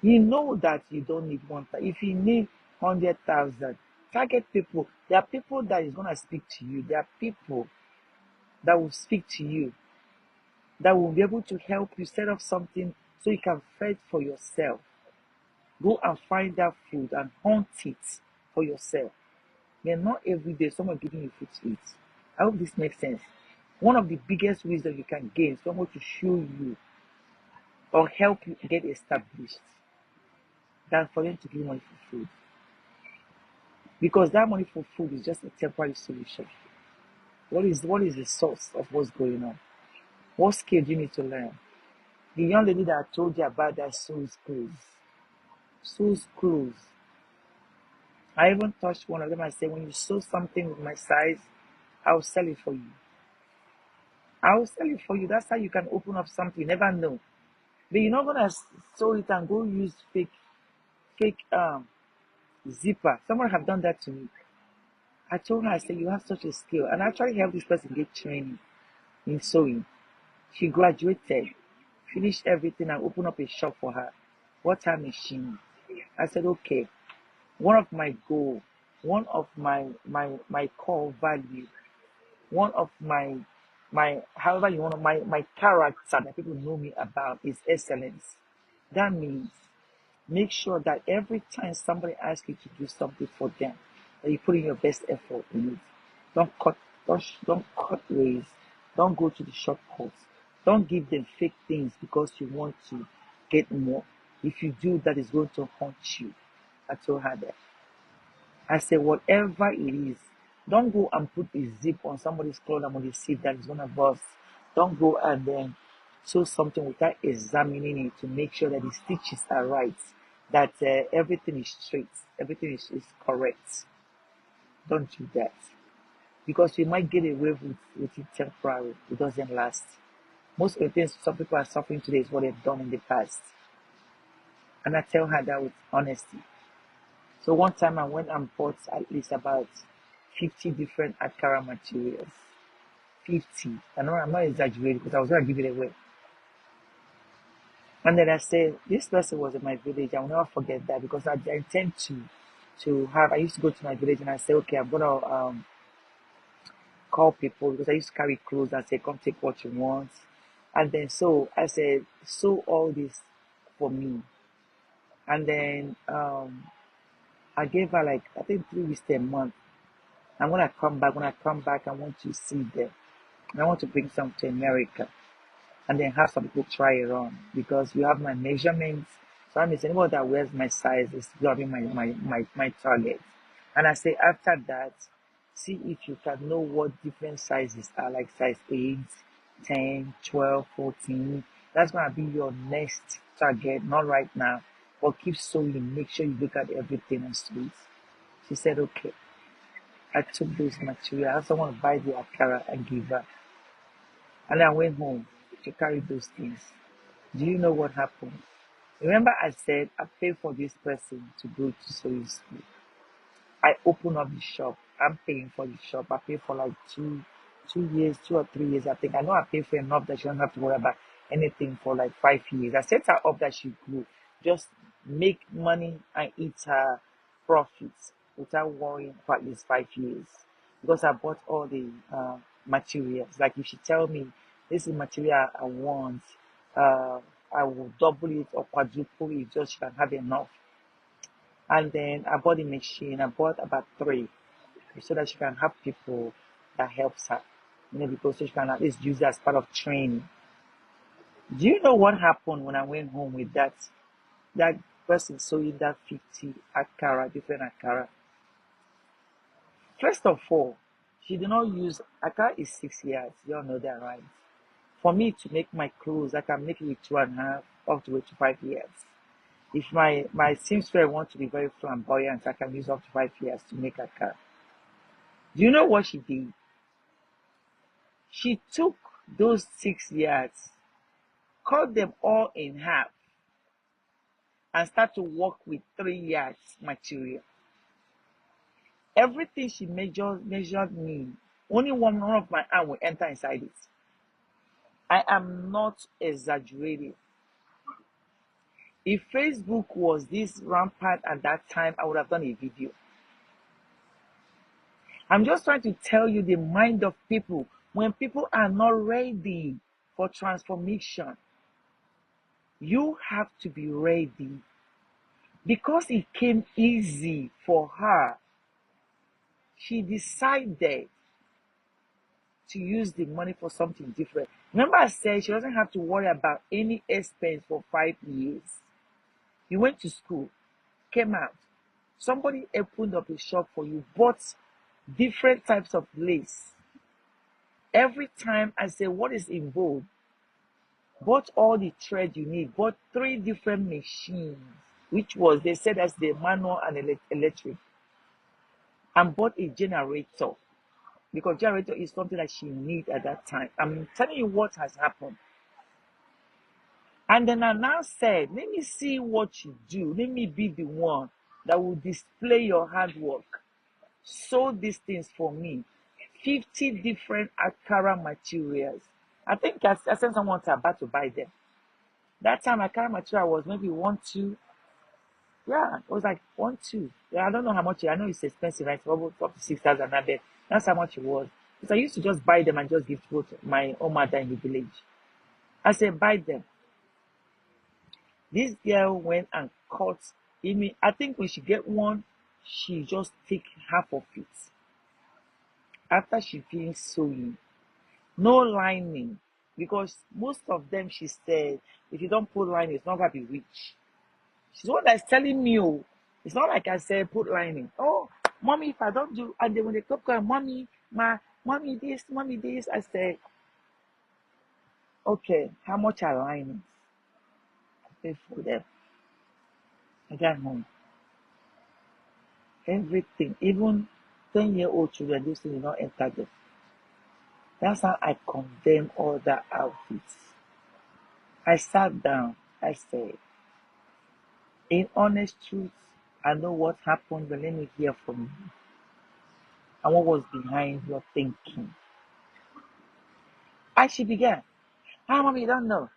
You know that you don't need 1,000. If you need 100,000, target people. There are people that is gonna speak to you. There are people that will speak to you, that will be able to help you set up something so you can fend for yourself. Go and find that food and hunt it for yourself. Then not every day someone giving you food to eat. I hope this makes sense. One of the biggest wisdom you can gain is someone to show you or help you get established than for them to give you money for food. Because that money for food is just a temporary solution. What is the source of what's going on? What skill do you need to learn? The young lady that I told you about that sews clothes. Sews clothes. I even touched one of them. I said, when you sew something with my size, I'll sell it for you. I'll sell it for you. That's how you can open up something. You never know. But you're not gonna sew it and go use fake zipper. Someone have done that to me. I told her, I said, you have such a skill. And I actually helped this person get training in sewing. She graduated, finished everything, and opened up a shop for her. Bought her machine. I said, okay, one of my goal, one of my core value, one of my however you want to, my character that people know me about is excellence. That means make sure that every time somebody asks you to do something for them, that you put in your best effort in it. Don't cut ways. Don't go to the shortcuts. Don't give them fake things because you want to get more. If you do, that is going to haunt you. I told her that. I said, whatever it is, don't go and put a zip on somebody's clothes and when they see that it's gonna burst. Don't go and then sew something without examining it to make sure that the stitches are right, that everything is straight, everything is correct. Don't do that because you might get away with it temporarily. It doesn't last. Most of the things some people are suffering today is what they've done in the past. And I tell her that with honesty. So one time I went and bought at least about 50 different Akara materials. 50. I know I'm not exaggerating because I was going to give it away. And then I said, this person was in my village. I will never forget that because I intend to have, I used to go to my village and I say, okay, I'm going to call people because I used to carry clothes and say, come take what you want. And then so I said, sew all this for me. And then I gave her like, I think 3 weeks to a month. I'm going to come back. When I come back, I want to see them. I want to bring some to America and then have some people try it on because you have my measurements. So I mean, anybody that wears my size is going to be my target. And I say, after that, see if you can know what different sizes are, like size 8, 10, 12, 14. That's going to be your next target, not right now. But keep sewing. Make sure you look at everything and sew it. She said, okay. I took those materials. I also want to buy the Akara and give her. And I went home to carry those things. Do you know what happened? Remember I said I paid for this person to go to sewing school. I opened up the shop. I'm paying for the shop. I paid for like 2 years, 2 or 3 years. I think I know I paid for enough that she don't have to worry about anything for like 5 years. I set her up that she grew. Just make money and eat her profits without worrying for at least 5 years. Because I bought all the materials. Like if she tell me this is material I want, I will double it or quadruple it just she can have enough. And then I bought the machine. I bought about 3 so that she can have people that helps her. Because she can at least use it as part of training. Do you know what happened when I went home with that person sewing that 50 Akara, different Akara? First of all, she did not use Akara is 6 years. You all know that, right? For me to make my clothes, I can make it with 2.5 up to 5 years. If my seamstress want to be very flamboyant, I can use up to 5 years to make a car. Do you know what she did? She took those 6 yards, cut them all in half, and start to work with 3 yards material. Everything she measured me, only one of my arm will enter inside it. I am not exaggerating. If Facebook was this rampant at that time, I would have done a video. I'm just trying to tell you the mind of people. When people are not ready for transformation, you have to be ready. Because it came easy for her, she decided to use the money for something different. Remember, I said she doesn't have to worry about any expense for 5 years. You went to school, came out, somebody opened up a shop for you, bought different types of lace. Every time I say, what is involved? Bought all the thread you need, bought 3 different machines, which was, they said, as the manual and electric, and bought a generator, because generator is something that she needs at that time. I'm telling you what has happened. And then I now said, let me see what you do. Let me be the one that will display your hard work. Sew these things for me. 50 different Akara materials. I think I sent someone to about to buy them. That time Akara material was maybe 1, 2. Yeah, it was like 1, 2. Yeah, I don't know how much. I know it's expensive, right? About up to 6,000. That's how much it was. Because I used to just buy them and just give to my own mother in the village. I said, buy them. This girl went and cut. I think when she get one, she just take half of it. After she finished sewing, no lining, because most of them, she said, if you don't put lining, it's not gonna be rich. She's the one that's telling me, oh, it's not like I said put lining. Oh, mommy, if I don't do, and then when they come, mommy, mommy this, I said, okay, how much are linings? I paid for them. I got home. Everything, even 10-year-old children, this thing did not enter them. That's how I condemn all the outfits. I sat down. I said, in honest truth, I know what happened, but let me hear from you. And what was behind your thinking? And she began, mommy, you don't know.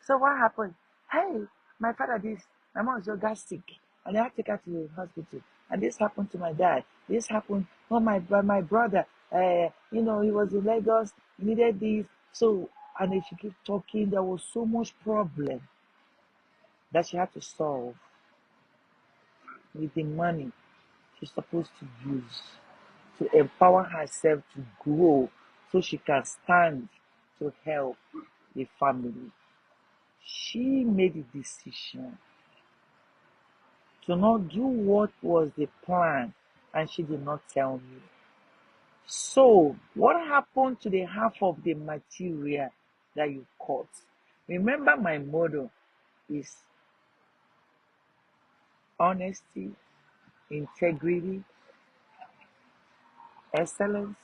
So what happened? Hey, my father this, my mom just got sick, and they had to take her to the hospital. And this happened to my dad. This happened. Oh, my brother. He was in Lagos. He needed this. So, and if she keep talking, there was so much problem that she had to solve with the money she's supposed to use to empower herself to grow, so she can stand to help the family. She made a decision to not do what was the plan, and she did not tell me. So, what happened to the half of the material that you cut? Remember, my motto is honesty, integrity, excellence,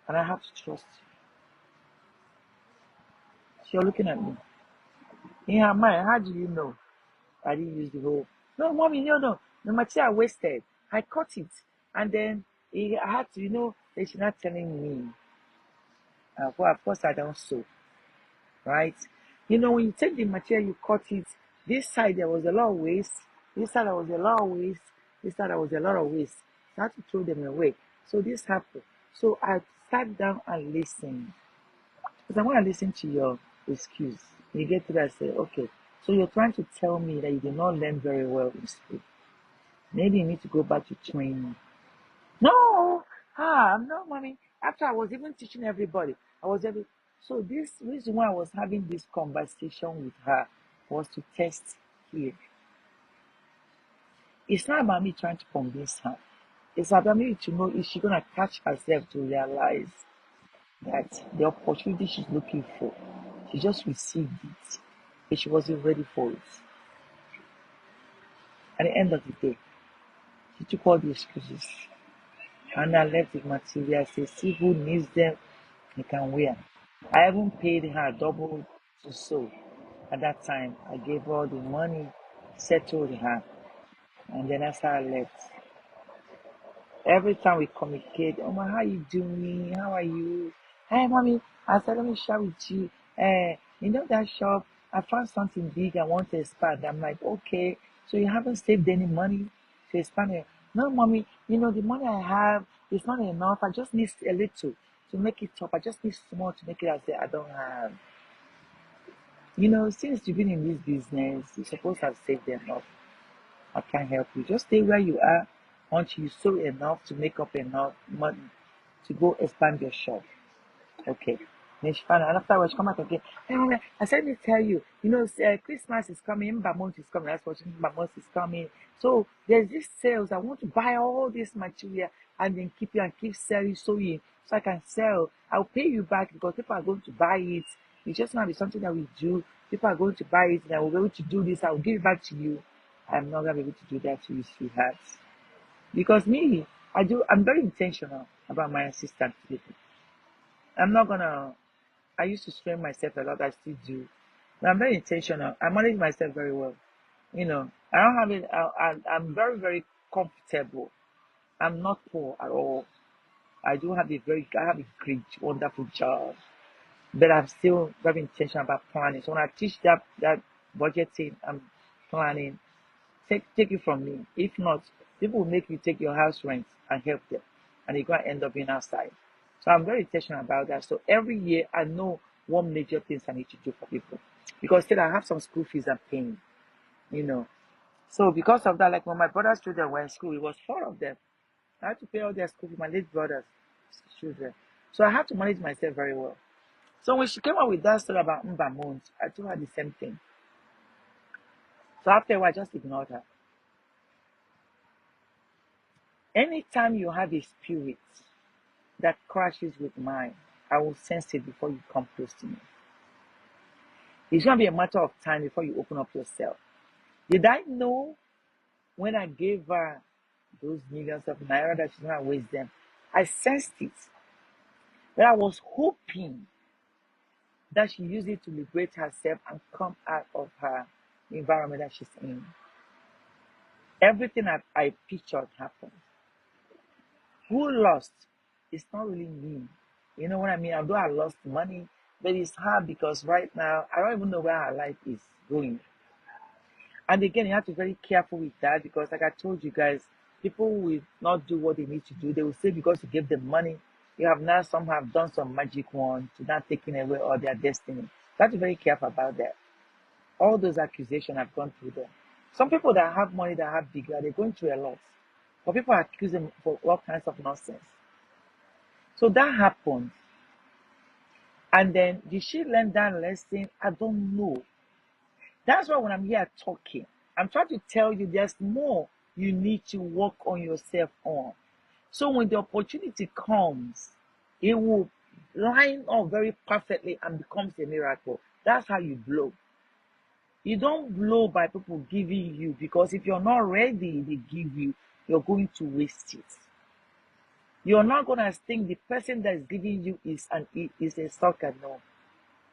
and I have to trust you. So you're looking at me. In her mind, how do you know I didn't use the whole? No, mommy, no. The material wasted. I cut it. And then I had to, she's not telling me. Well, of course, I don't sew. Right? When you take the material, you cut it. This side, there was a lot of waste. This side, there was a lot of waste. This side, there was a lot of waste. So I had to throw them away. So this happened. So I sat down and listened. Because I want to listen to your excuse. You get to that, I say, okay. So you're trying to tell me that you did not learn very well in school. Maybe you need to go back to training. No, no, mommy. After I was even teaching everybody, so this reason why I was having this conversation with her was to test here. It's not about me trying to convince her. It's about me to know if she's gonna catch herself to realize that the opportunity she's looking for, she just received it, but she wasn't ready for it. At the end of the day, she took all the excuses and I left the material. I said, see who needs them, you can wear. I even paid her double to sew. At that time, I gave her the money, settled her, and then after I left, every time we communicate, oh my, how you doing? How are you? Hey, mommy, I said, let me share with you. You know that shop? I found something big. I want to expand. I'm like, okay. So you haven't saved any money to expand it? No, mommy. You know the money I have is not enough. I just need a little to make it up. I just need small to make it. I said, I don't have. You know, since you've been in this business, you're supposed to have saved enough. I can't help you. Just stay where you are until you sow enough to make up enough money to go expand your shop. Okay. Then she found out. And afterwards, she come back again. Hey, mama, I said, let me tell you, you know, Christmas is coming, Mbamont is coming. That's what Mbamont is coming. So there's this sales. I want to buy all this material and then keep it and keep selling, sewing, so I can sell. I'll pay you back because people are going to buy it. It's just going to be something that we do. People are going to buy it and I will be able to do this. I will give it back to you. I'm not going to be able to do that to you, sweetheart. Because me, I'm very intentional about my assistant people. I'm not gonna, I used to strain myself a lot, I still do. But I'm very intentional. I manage myself very well. You know, I don't have it, I'm very, very comfortable. I'm not poor at all. I have a great, wonderful job. But I'm still very intentional about planning. So when I teach that budgeting, I'm planning. Take it from me. If not, people will make you take your house rent and help them, and you're going to end up being outside. So I'm very intentional about that. So every year I know what major things I need to do for people, because still I have some school fees I'm paying. You know, so because of that, like when my brother's children were in school, it was four of them. I had to pay all their school fees, my late brother's children. So I have to manage myself very well. So when she came up with that story about Mbamont, I told her the same thing. So after a while, I just ignored her. Anytime you have a spirit that crashes with mine, I will sense it before you come close to me. It's going to be a matter of time before you open up yourself. Did I know when I gave her those millions of naira that she's going to waste them? I sensed it. But I was hoping that she used it to liberate herself and come out of her environment that she's in. Everything I pictured happened. Who lost? It's not really me. You know what I mean? Although I lost money, but it's hard because right now I don't even know where our life is going. And again, you have to be very careful with that because, like I told you guys, people will not do what they need to do. They will say because you give them money, you have now some have done some magic one to not taking away all their destiny. You have to be very careful about that. All those accusations have gone through them. Some people that have money that have bigger, they're going through a lot. But people accuse them for all kinds of nonsense. So that happened. And then did she learn that lesson? I don't know. That's why when I'm here talking, I'm trying to tell you there's more you need to work on yourself on. So when the opportunity comes, it will line up very perfectly and becomes a miracle. That's how you blow. You don't blow by people giving you, because if you're not ready, they give you, you're going to waste it. You're not gonna think the person that is giving you is a sucker. No,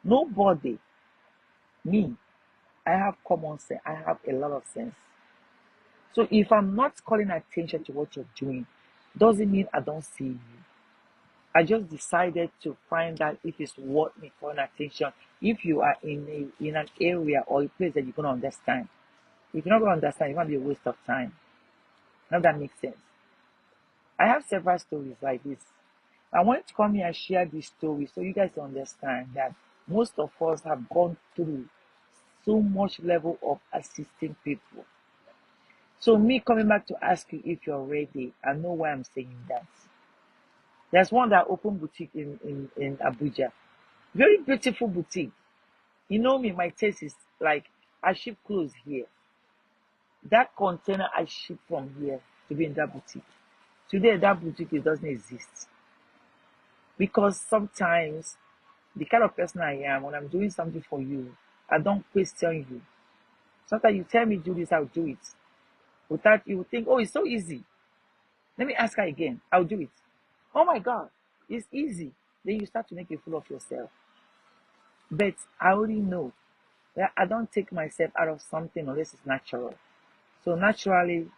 nobody. Me, I have common sense. I have a lot of sense. So if I'm not calling attention to what you're doing, doesn't mean I don't see you. I just decided to find out if it's worth me calling attention. If you are in an area or a place that you're gonna understand. If you're not gonna understand, it might be a waste of time. Now that makes sense. I have several stories like this. I want to come here and share this story so you guys understand that most of us have gone through so much level of assisting people. So me coming back to ask you if you're ready, I know why I'm saying that. There's one that opened boutique in Abuja. Very beautiful boutique. You know me, my taste is like I ship clothes here. That container I ship from here to be in that boutique. Today that boutique it doesn't exist. Because sometimes the kind of person I am, when I'm doing something for you, I don't question you. Sometimes you tell me do this, I'll do it. Without you think, oh, it's so easy. Let me ask her again. I'll do it. Oh my God, it's easy. then you start to make a fool of yourself. But I already know that I don't take myself out of something unless it's natural. So naturally,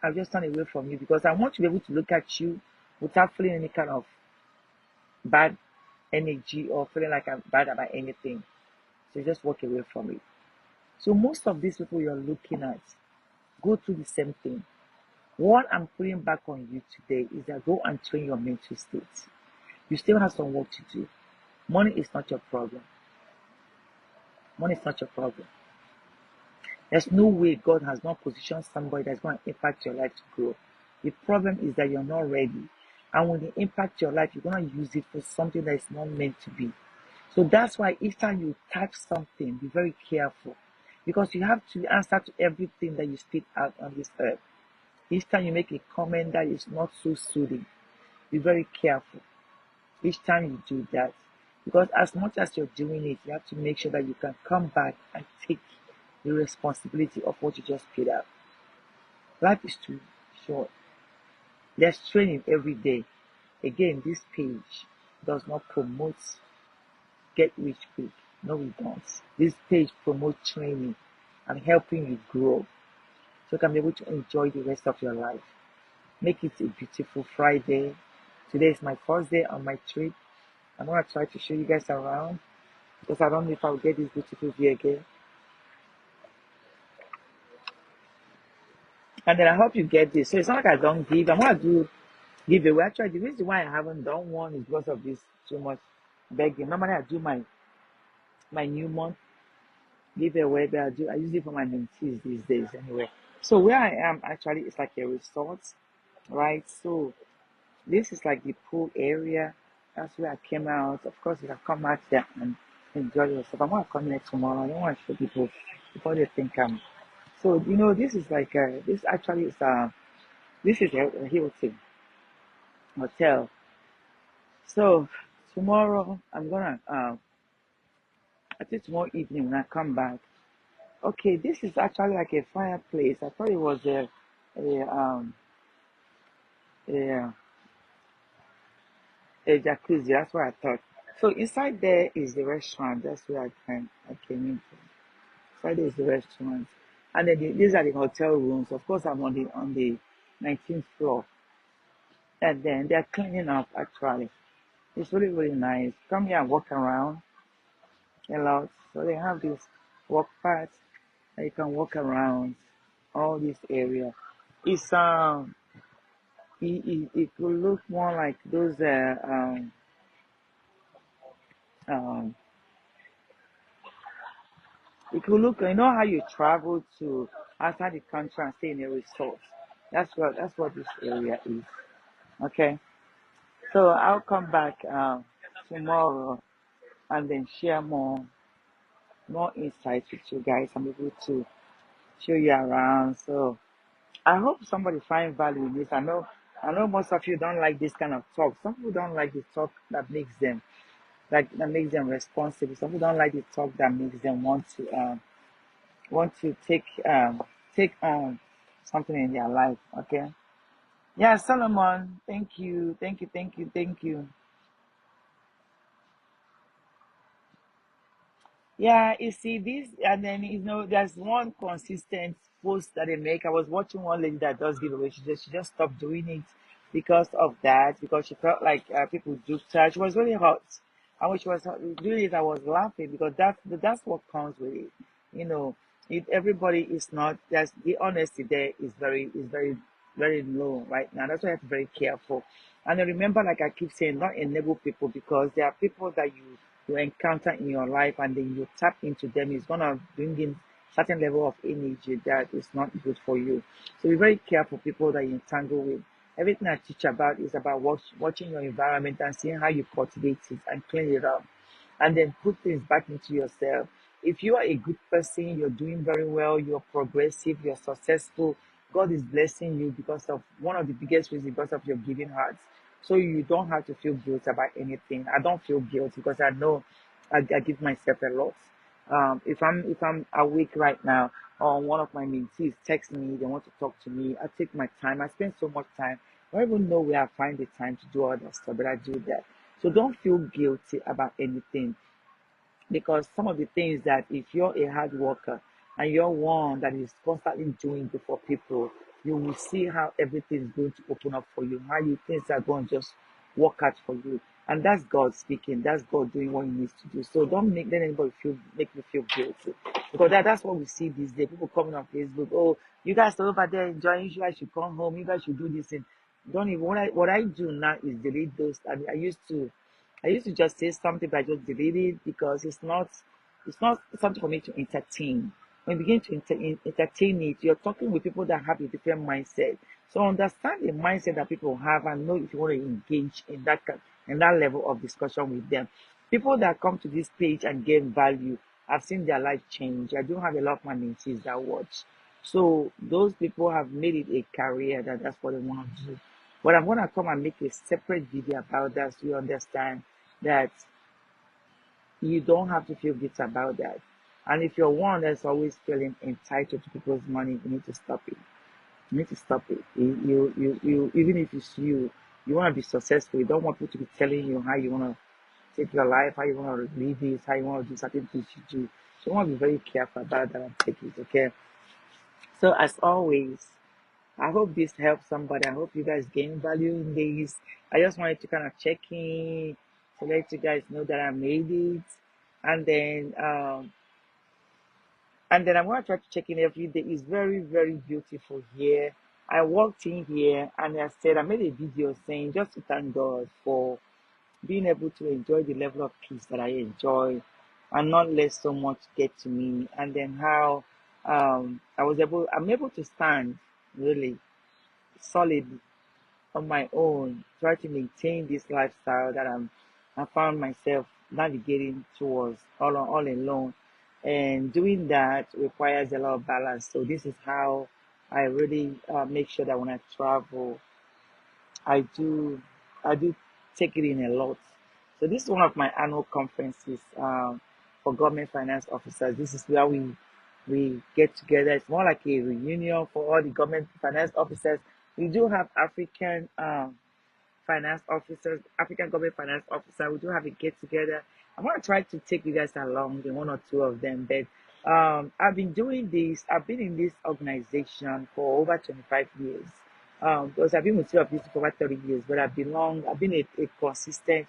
I've just turned away from you because I want to be able to look at you without feeling any kind of bad energy or feeling like I'm bad about anything. So just walk away from it. So most of these people you're looking at go through the same thing. What I'm putting back on you today is that go and train your mental state. You still have some work to do. Money is not your problem. Money is not your problem. There's no way God has not positioned somebody that's going to impact your life to grow. The problem is that you're not ready. And when they impact your life, you're going to use it for something that is not meant to be. So that's why each time you type something, be very careful. Because you have to answer to everything that you speak out on this earth. Each time you make a comment that is not so soothing, be very careful. Each time you do that. Because as much as you're doing it, you have to make sure that you can come back and take the responsibility of what you just put out. Life is too short. There's training every day. Again, this page does not promote get rich quick. No, we don't. This page promotes training and helping you grow so you can be able to enjoy the rest of your life. Make it a beautiful Friday. Today is my first day on my trip. I'm going to try to show you guys around because I don't know if I'll get this beautiful view again. And then I hope you get this. So it's not like I don't give. I'm going to do giveaway. Actually, the reason why I haven't done one is because of this too much begging. Normally I do my new month giveaway, but I use it for my mentees these days anyway. So where I am actually is like a resort, right? So this is like the pool area. That's where I came out. Of course, you can come out there and enjoy yourself. I'm gonna come here tomorrow. I don't want to show people before they think I'm. So this is like this actually is this is a Hilton hotel. So tomorrow I'm gonna I think tomorrow evening when I come back. Okay, this is actually like a fireplace. I thought it was a a, a jacuzzi. That's what I thought. So inside there is the restaurant. That's where I came in from. Inside there is the restaurant, and then these are the hotel rooms. Of course, I'm on the 19th floor, and then they're cleaning up. Actually, it's really really nice. Come here and walk around a lot. So they have this walk path that you can walk around all this area. It's it could look more like those um it could look, how you travel to outside the country and stay in a resort. That's what this area is. Okay, so I'll come back tomorrow and then share more insights with you guys. I'm able to show you around. So I hope somebody find value in this. I know most of you don't like this kind of talk. Some people don't like the talk that makes them responsible. Some people don't like the talk that makes them want to take on something in their life. Okay. Yeah, Solomon. Thank you. Thank you. Thank you. Thank you. Yeah, you see this, and then there's one consistent post that they make. I was watching one lady that does giveaway. She just stopped doing it because of that, because she felt like people duped her. She was really hot, and when she was doing it, I was laughing because that's what comes with it. You know, if everybody is not, that's the honesty there is very very low right now. That's why I have to be very careful. And I remember, like I keep saying, not enable people because there are people that you encounter in your life and then you tap into them, it's gonna bring in certain level of energy that is not good for you. So be very careful people that you entangle with. Everything I teach about is about watching your environment and seeing how you cultivate it and clean it up and then put things back into yourself. If you are a good person, you're doing very well, you're progressive, you're successful, God is blessing you because of one of the biggest reasons because of your giving heart. So you don't have to feel guilt about anything. I don't feel guilt because I know I give myself a lot. If I'm awake right now, or one of my mentees text me, they want to talk to me, I take my time. I spend so much time. I don't even know where I find the time to do all that stuff, but I do that. So don't feel guilty about anything, because some of the things that if you're a hard worker and you're one that is constantly doing good for people, you will see how everything is going to open up for you, how you things are going to just work out for you. And that's God speaking. That's God doing what He needs to do. So don't let anybody make me feel guilty, because that's what we see these days. People coming on Facebook, oh, you guys are over there enjoying. You guys should come home. You guys should do this. And don't even what I do now is delete those. I used to just say something, but I just delete it because it's not something for me to entertain. When you begin to entertain it, you're talking with people that have a different mindset. So understand the mindset that people have and know if you want to engage in that level of discussion with them. People that come to this page and gain value, I've seen their life change. I do have a lot of my mentees that watch. So those people have made it a career that's what they want to do. But I'm gonna come and make a separate video about that so you understand that you don't have to feel guilty about that. And if you're one that's always feeling entitled to people's money, you need to stop it. You need to stop it. Even if it's you want to be successful. You don't want people to be telling you how you want to take your life, how you want to live this, how you want to do certain things you do. So you want to be very careful about that and take it, okay? So as always, I hope this helps somebody. I hope you guys gain value in this. I just wanted to kind of check in to let you guys know that I made it. And then I'm gonna try to check in every day. It's very, very beautiful here. I walked in here and I said I made a video saying just to thank God for being able to enjoy the level of peace that I enjoy and not let so much get to me. And then how I'm able to stand really solid on my own, try to maintain this lifestyle that I found myself navigating towards all alone. And doing that requires a lot of balance. So this is how I really make sure that when I travel, I do I do take it in a lot. So this is one of my annual conferences for government finance officers. This is where we get together. It's more like a reunion for all the government finance officers. We do have African government finance officer. We do have a get together. I'm gonna try to take you guys along, the one or two of them. But I've been doing this. I've been in this organization for over 25 years. Because I've been with two of these for over 30 years, but I've been a consistent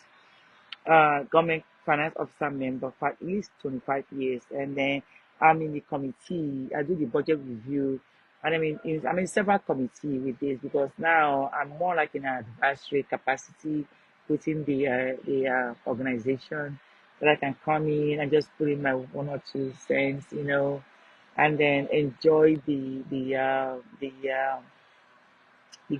government finance officer member for at least 25 years. And then I'm in the committee. I do the budget review. And I'm in several committees with this because now I'm more like in an advisory capacity within the organization, that I can come in and just put in my one or two cents, and then enjoy the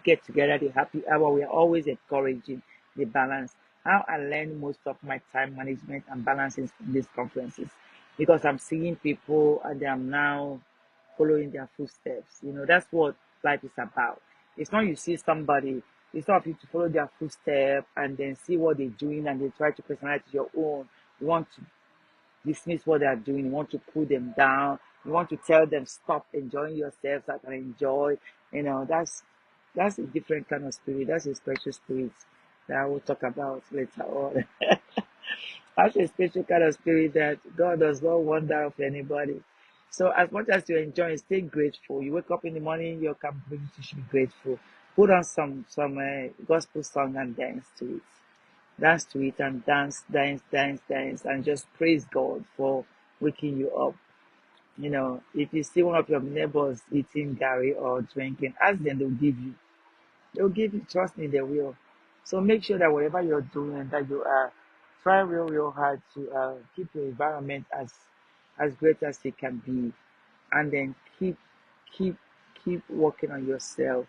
get together, the happy hour. We are always encouraging the balance. How I learn most of my time management and balancing from these conferences, because I'm seeing people and I'm now following their footsteps. That's what life is about. It's not you see somebody, it's not for you to follow their footsteps and then see what they're doing and they try to personalize your own. You want to dismiss what they are doing. You want to pull them down. You want to tell them stop enjoying yourself so I can enjoy. That's a different kind of spirit. That's a special spirit that I will talk about later on. That's a special kind of spirit that God does not want that of anybody. So as much as you enjoy, stay grateful. You wake up in the morning, your capability should be grateful. Put on some gospel song and dance to it and dance, and just praise God for waking you up. If you see one of your neighbors eating Gary or drinking, ask them, they'll give you, trust me, they will. So make sure that whatever you're doing, that you are, try real hard to keep your environment as great as it can be, and then keep keep working on yourself.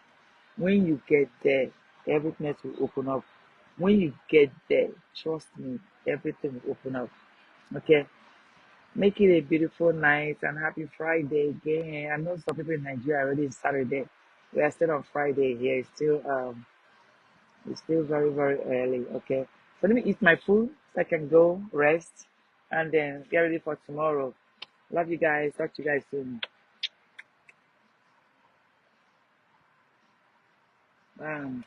When you get there, everything else will open up. When you get there, trust me, everything will open up. Okay? Make it a beautiful night and happy Friday again. I know some people in Nigeria already is Saturday. We are still on Friday here. It's still very, very early. Okay. So let me eat my food so I can go rest and then get ready for tomorrow. Love you guys. Talk to you guys soon. Bye.